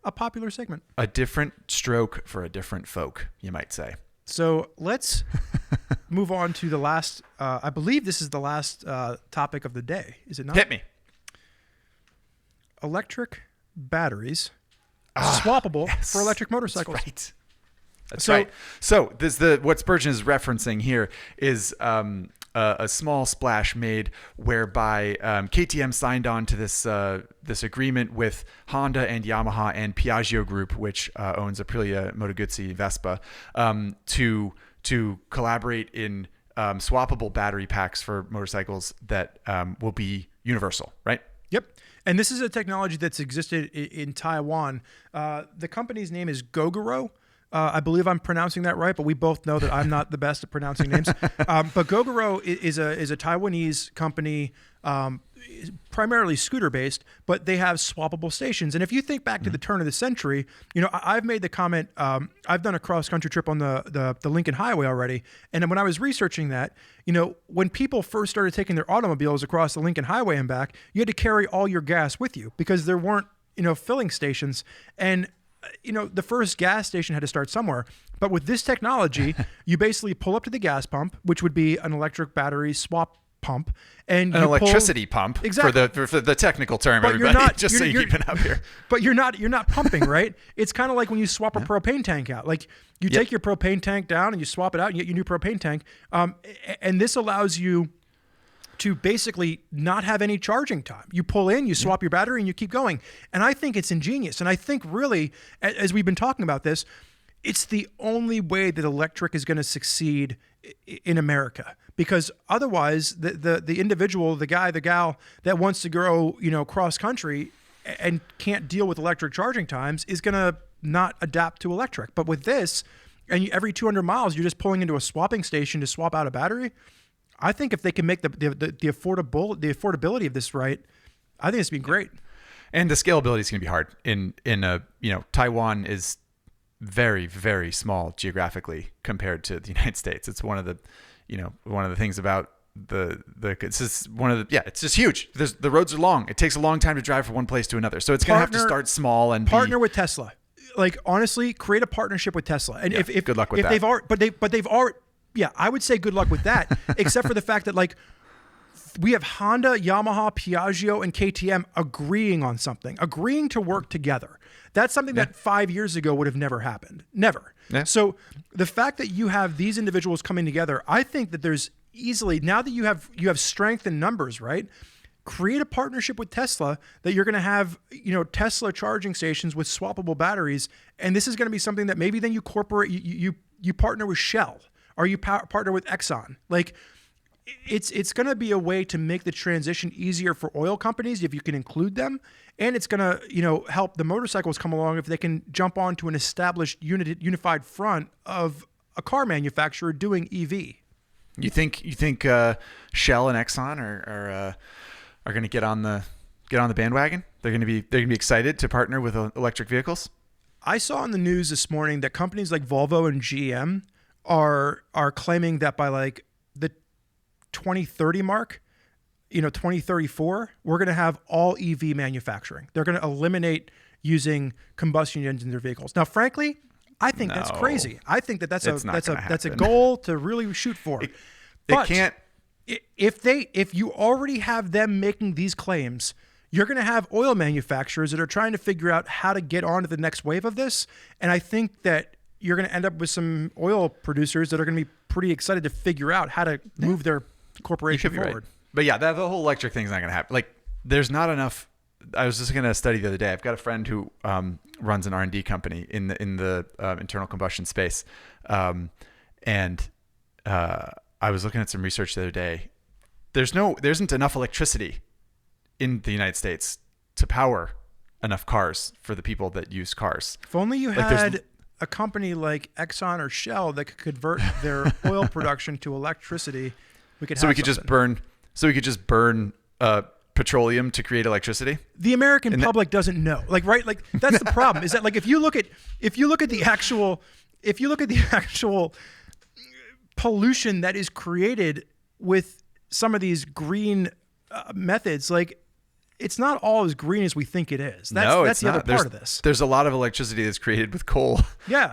a popular segment. A different stroke for a different folk, you might say. So let's move on to the last, I believe this is the last topic of the day, is it not? Hit me. Electric batteries, swappable for electric motorcycles. That's right. That's right. So what Spurgeon is referencing here is a small splash made whereby KTM signed on to this agreement with Honda and Yamaha and Piaggio Group, which owns Aprilia, Moto Guzzi, Vespa, to collaborate in swappable battery packs for motorcycles that will be universal, right? Yep. And this is a technology that's existed in Taiwan. The company's name is Gogoro. I believe I'm pronouncing that right, but we both know that I'm not the best at pronouncing names. But Gogoro is a Taiwanese company, primarily scooter based, but they have swappable stations. And if you think back to the turn of the century, I've made the comment. I've done a cross country trip on the Lincoln Highway already, and when I was researching that, when people first started taking their automobiles across the Lincoln Highway and back, you had to carry all your gas with you because there weren't filling stations. And the first gas station had to start somewhere. But with this technology, you basically pull up to the gas pump, which would be an electric battery swap pump, and an electricity pump. Exactly. For the technical term, but everybody. Just so you keep it up here. But you're not pumping, right? It's kind of like when you swap a propane tank out. Like you take your propane tank down and you swap it out and you get your new propane tank. And this allows you to basically not have any charging time. You pull in, you swap your battery, and you keep going. And I think it's ingenious. And I think really, as we've been talking about this, it's the only way that electric is going to succeed in America. Because otherwise, the individual, the guy, the gal that wants to go, cross country and can't deal with electric charging times is going to not adapt to electric. But with this, and every 200 miles, you're just pulling into a swapping station to swap out a battery. I think if they can make the affordability of this right, I think it's been great. And the scalability is going to be hard. Taiwan is very, very small geographically compared to the United States. It's one of the things about it's just huge. The roads are long. It takes a long time to drive from one place to another. So it's going to have to start small and partner with Tesla. Like honestly, create a partnership with Tesla. And if good luck with that. They've already, but they've already. Yeah, I would say good luck with that, except for the fact that We have Honda, Yamaha, Piaggio, and KTM agreeing on something, agreeing to work together. That's something that 5 years ago would have never happened. Never. Yeah. So the fact that you have these individuals coming together, I think that there's easily, now that you have strength in numbers, right? Create a partnership with Tesla that you're going to have, Tesla charging stations with swappable batteries. And this is going to be something that maybe then you partner with Shell, or you partner with Exxon. Like, it's going to be a way to make the transition easier for oil companies if you can include them. And it's going to, help the motorcycles come along if they can jump onto an established unified front of a car manufacturer doing EV. You think Shell and Exxon are going to get on the bandwagon? They're going to be excited to partner with electric vehicles? I saw in the news this morning that companies like Volvo and GM are claiming that by like the 2030 mark, 2034, we're going to have all EV manufacturing. They're going to eliminate using combustion engines in their vehicles. Now, frankly, I think that's crazy. I think that's a goal to really shoot for. It can't. If you already have them making these claims, you're going to have oil manufacturers that are trying to figure out how to get on to the next wave of this. And I think that you're going to end up with some oil producers that are going to be pretty excited to figure out how to move their corporation forward. Right. But yeah, the whole electric thing is not going to happen. Like, there's not enough. I was just going to study the other day. I've got a friend who runs an R&D company in the internal combustion space, and I was looking at some research the other day. There isn't enough electricity in the United States to power enough cars for the people that use cars. If only you had a company like Exxon or Shell that could convert their oil production to electricity, we could just burn petroleum to create electricity. The American public doesn't know. Like, right? Like, that's the problem. Is that, like, if you look at the actual pollution that is created with some of these green methods, like, it's not all as green as we think it is. That's the other part of this. There's a lot of electricity that's created with coal,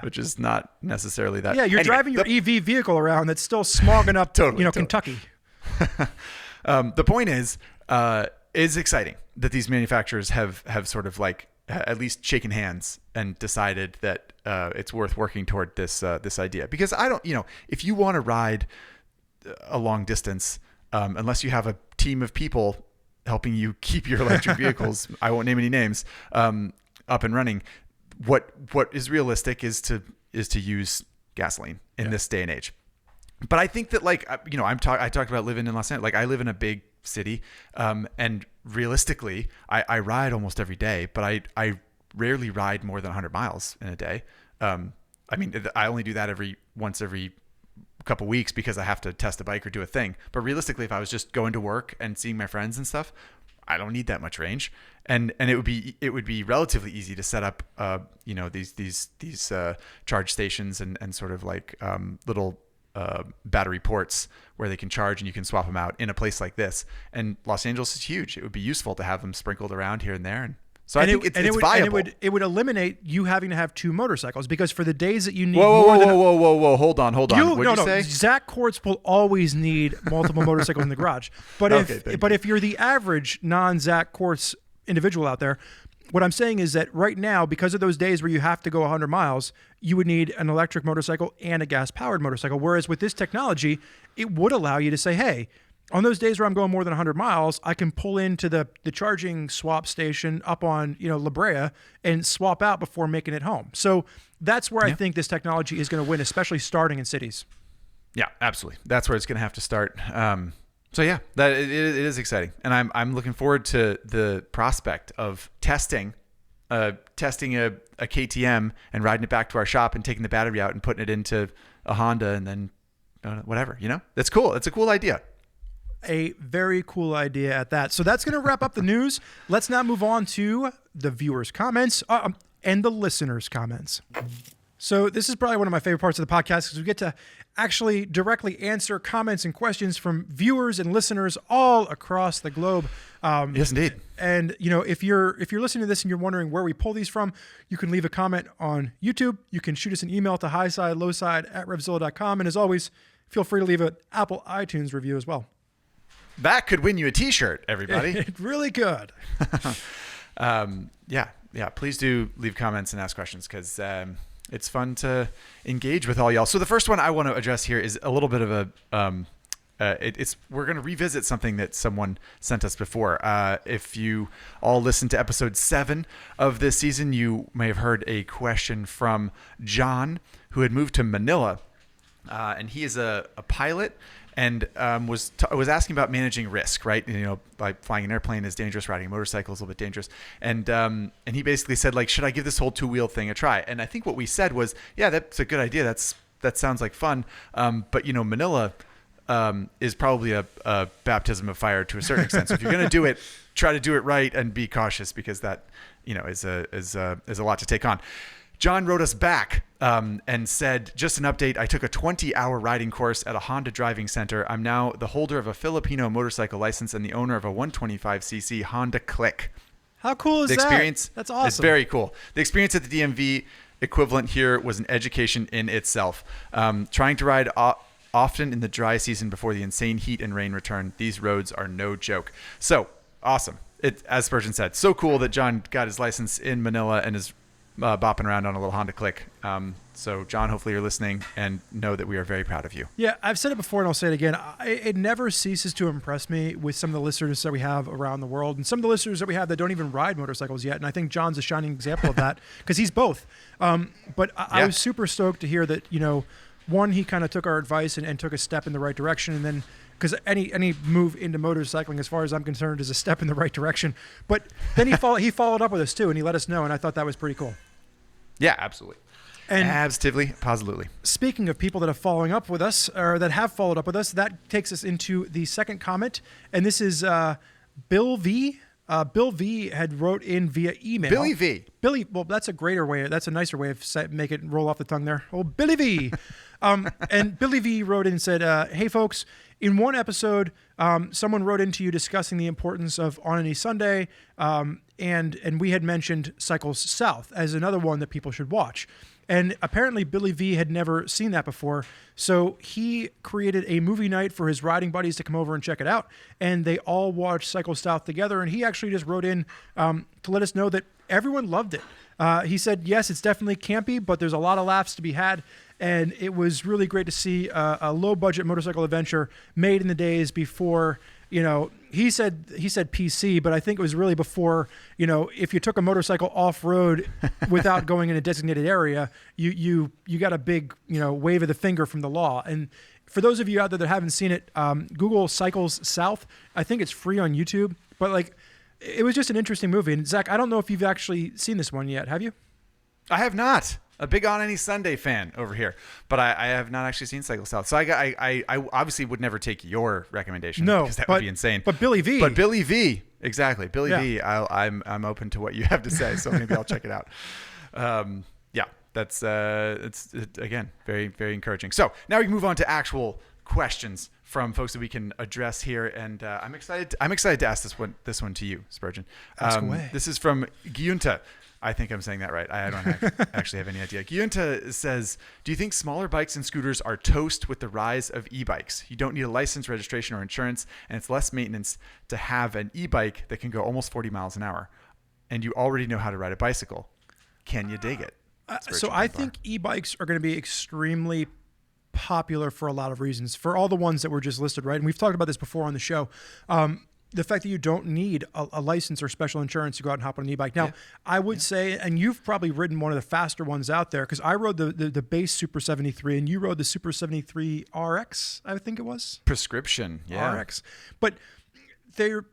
which is not necessarily that. Yeah, you're driving your EV vehicle around that's still smogging up, Kentucky. The point is, it's exciting that these manufacturers have sort of like at least shaken hands and decided that it's worth working toward this idea. Because if you want to ride a long distance, unless you have a team of people helping you keep your electric vehicles, I won't name any names, up and running, what is realistic is to use gasoline in this day and age. But I think that, like, I talked about living in Los Angeles. Like, I live in a big city, and realistically, I ride almost every day, but I rarely ride more than 100 miles in a day. I mean, I only do that once every couple weeks because I have to test a bike or do a thing. But realistically, if I was just going to work and seeing my friends and stuff, I don't need that much range. And it would be relatively easy to set up these charge stations and sort of like little battery ports where they can charge and you can swap them out in a place like this. And Los Angeles is huge. It would be useful to have them sprinkled around here and there. And so I think it's viable. And it would eliminate you having to have two motorcycles, because for the days that you need whoa, hold on. What'd you say? Zach Quartz will always need multiple motorcycles in the garage. But if you're the average non-Zach Quartz individual out there, what I'm saying is that right now, because of those days where you have to go 100 miles, you would need an electric motorcycle and a gas-powered motorcycle. Whereas with this technology, it would allow you to say, hey, on those days where I'm going more than 100 miles, I can pull into the charging swap station up on La Brea and swap out before making it home. So that's where I think this technology is going to win, especially starting in cities. Yeah, absolutely. That's where it's going to have to start. So yeah, that it is exciting, and I'm looking forward to the prospect of testing a KTM and riding it back to our shop and taking the battery out and putting it into a Honda and then whatever. That's cool. It's a cool idea. A very cool idea at that. So that's going to wrap up the news. Let's now move on to the viewers' comments and the listeners' comments. So this is probably one of my favorite parts of the podcast, because we get to actually directly answer comments and questions from viewers and listeners all across the globe. Yes, indeed. And if you're listening to this and you're wondering where we pull these from, you can leave a comment on YouTube. You can shoot us an email to Highside, Lowside @RevZilla.com. And as always, feel free to leave an Apple iTunes review as well. That could win you a t-shirt, everybody. It really could. Yeah. Please do leave comments and ask questions because it's fun to engage with all y'all. So the first one I want to address here is a little bit of a we're going to revisit something that someone sent us before. If you all listened to episode 7 of this season, you may have heard a question from John, who had moved to Manila, and he is a pilot. And was asking about managing risk, right? By flying an airplane is dangerous, riding a motorcycle is a little bit dangerous. And he basically said, like, should I give this whole 2-wheel thing a try? And I think what we said was, yeah, that's a good idea. That sounds like fun. But Manila is probably a baptism of fire to a certain extent. So if you're going to do it, try to do it right and be cautious because that is a lot to take on. John wrote us back and said, just an update. I took a 20-hour riding course at a Honda driving center. I'm now the holder of a Filipino motorcycle license and the owner of a 125cc Honda Click. How cool is that? Experience, that's awesome. It's very cool. The experience at the DMV equivalent here was an education in itself. Trying to ride often in the dry season before the insane heat and rain return. These roads are no joke. So awesome. As Spurgeon said, so cool that John got his license in Manila and is bopping around on a little Honda Click. So John, hopefully you're listening and know that we are very proud of you. Yeah, I've said it before and I'll say it again. It never ceases to impress me with some of the listeners that we have around the world and some of the listeners that we have that don't even ride motorcycles yet. And I think John's a shining example of that because he's both. But I was super stoked to hear that, one, he kind of took our advice and took a step in the right direction. And then because any move into motorcycling, as far as I'm concerned, is a step in the right direction. But then he followed up with us too, and he let us know, and I thought that was pretty cool. Yeah, absolutely. And positively. Speaking of people that are following up with us, or that have followed up with us, that takes us into the second comment, and this is Bill V. Bill V had wrote in via email. Billy, well, that's a greater way. That's a nicer way of make it roll off the tongue there. Oh, Billy V. And Billy V wrote in and said, hey, folks, in one episode, someone wrote into you discussing the importance of On Any Sunday, and we had mentioned Cycles South as another one that people should watch. And apparently Billy V had never seen that before, so he created a movie night for his riding buddies to come over and check it out, and they all watched Cycles South together, and he actually just wrote in to let us know that everyone loved it. He said, yes, it's definitely campy, but there's a lot of laughs to be had, and it was really great to see a low-budget motorcycle adventure made in the days before, he said PC, but I think it was really before, if you took a motorcycle off-road without going in a designated area, you got a big, wave of the finger from the law. And for those of you out there that haven't seen it, Google Cycles South. I think it's free on YouTube, but it was just an interesting movie. And Zach, I don't know if you've actually seen this one yet. Have you? I have not. A big On Any Sunday fan over here, but I have not actually seen Cycle South. So I obviously would never take your recommendation. No, because that would be insane. But Billy V. Exactly. Billy V. I'm open to what you have to say, so maybe I'll check it out. That's it's again very, very encouraging. So now we can move on to actual questions from folks that we can address here, and I'm excited to ask this one to you, Spurgeon. Ask away. This is from Giunta. I think I'm saying that right. I don't actually have any idea. Giunta says, do you think smaller bikes and scooters are toast with the rise of e-bikes? You don't need a license, registration, or insurance, and it's less maintenance to have an e-bike that can go almost 40 miles an hour, and you already know how to ride a bicycle. Can you dig it? So I think e-bikes are going to be extremely popular for a lot of reasons, for all the ones that were just listed, right? And we've talked about this before on the show. The fact that you don't need a license or special insurance to go out and hop on an e-bike. Now, I would say, and you've probably ridden one of the faster ones out there, because I rode the base Super 73, and you rode the Super 73 RX, I think it was? Prescription, yeah. RX. But they're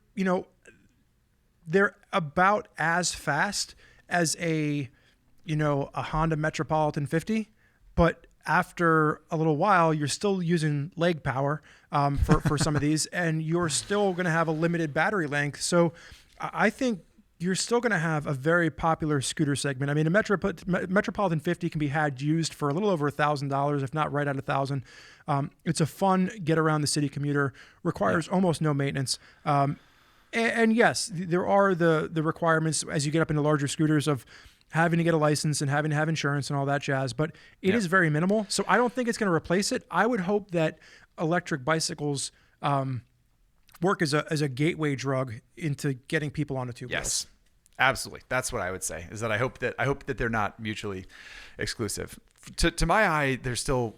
about as fast as a Honda Metropolitan 50, but after a little while, you're still using leg power for some of these, and you're still going to have a limited battery length. So I think you're still going to have a very popular scooter segment. I mean, a Metropolitan 50 can be used for a little over $1,000, if not right at $1,000. It's a fun get around the city commuter, requires almost no maintenance. And yes, there are the requirements as you get up into larger scooters of having to get a license and having to have insurance and all that jazz, but it is very minimal. So I don't think it's going to replace it. I would hope that electric bicycles work as a gateway drug into getting people onto two wheels. Yes, absolutely. That's what I would say, is that I hope that they're not mutually exclusive. To my eye, there's still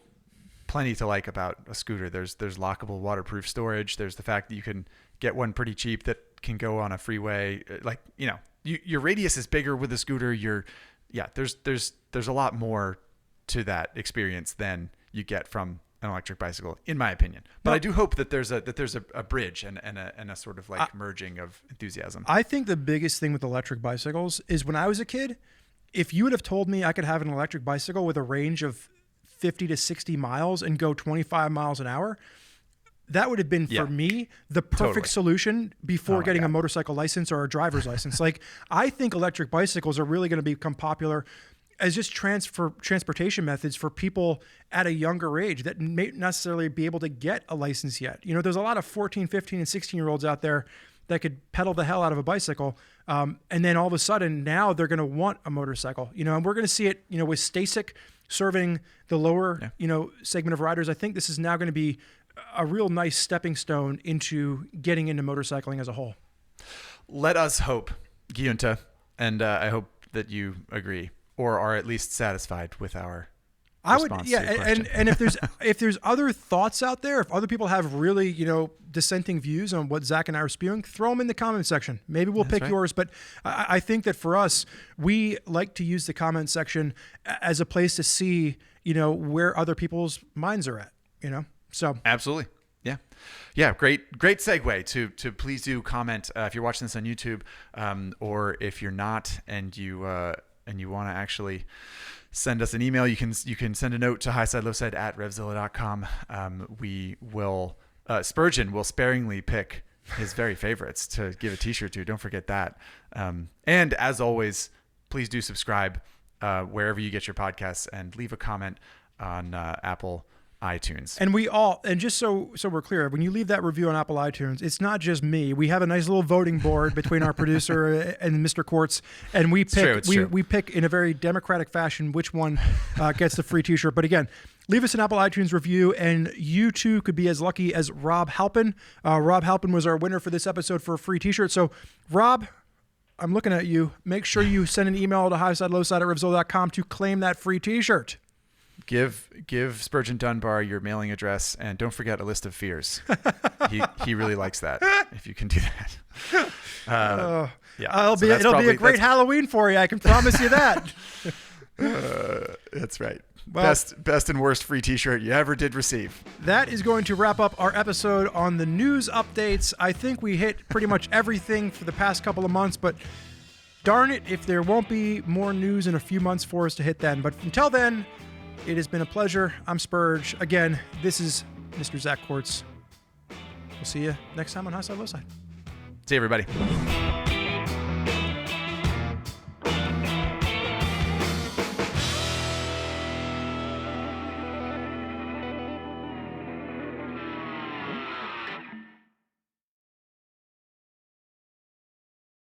plenty to like about a scooter. There's lockable waterproof storage. There's the fact that you can get one pretty cheap that can go on a freeway. Like, your radius is bigger with a scooter. There's a lot more to that experience than you get from an electric bicycle, in my opinion. But I do hope that there's a bridge and a sort of like merging of enthusiasm. I think the biggest thing with electric bicycles is when I was a kid, if you would have told me I could have an electric bicycle with a range of 50 to 60 miles and go 25 miles an hour, that would have been for me the perfect solution before getting a motorcycle license or a driver's license. Like, I think electric bicycles are really going to become popular as just transportation methods for people at a younger age that may not necessarily be able to get a license yet. There's a lot of 14, 15, and 16-year-olds out there that could pedal the hell out of a bicycle. And then all of a sudden, now they're going to want a motorcycle. And we're going to see it, with Stasic serving the lower, segment of riders. I think this is now going to be a real nice stepping stone into getting into motorcycling as a whole. Let us hope, Giunta, and I hope that you agree, or are at least satisfied with our response to your question. And if there's other thoughts out there, if other people have really, dissenting views on what Zach and I are spewing, throw them in the comment section. Maybe we'll pick yours. But I think that for us, we like to use the comment section as a place to see, where other people's minds are at, So absolutely. Yeah. Great segue to please do comment if you're watching this on YouTube, or if you're not and you want to actually send us an email, you can send a note to Highside Lowside at RevZilla.com. We will Spurgeon will sparingly pick his very favorites to give a t-shirt to. Don't forget that. And as always, please do subscribe wherever you get your podcasts and leave a comment on Apple iTunes. And just so we're clear, when you leave that review on Apple iTunes, it's not just me. We have a nice little voting board between our producer and Mr. Quartz, and we pick we pick in a very democratic fashion which one gets the free t-shirt. But again, leave us an Apple iTunes review, and you too could be as lucky as Rob Halpin. Rob Halpin was our winner for this episode for a free t-shirt. So Rob, I'm looking at you. Make sure you send an email to highsidelowside@RevZilla.com to claim that free t-shirt. Give Spurgeon Dunbar your mailing address, and don't forget a list of fears. he really likes that. If you can do that, it'll be a great Halloween for you. I can promise you that. That's right. Well, best and worst free t-shirt you ever did receive. That is going to wrap up our episode on the news updates. I think we hit pretty much everything for the past couple of months, but darn it if there won't be more news in a few months for us to hit then. But until then, it has been a pleasure. I'm Spurge. Again, this is Mr. Zach Quartz. We'll see you next time on Highside Lowside. See you, everybody.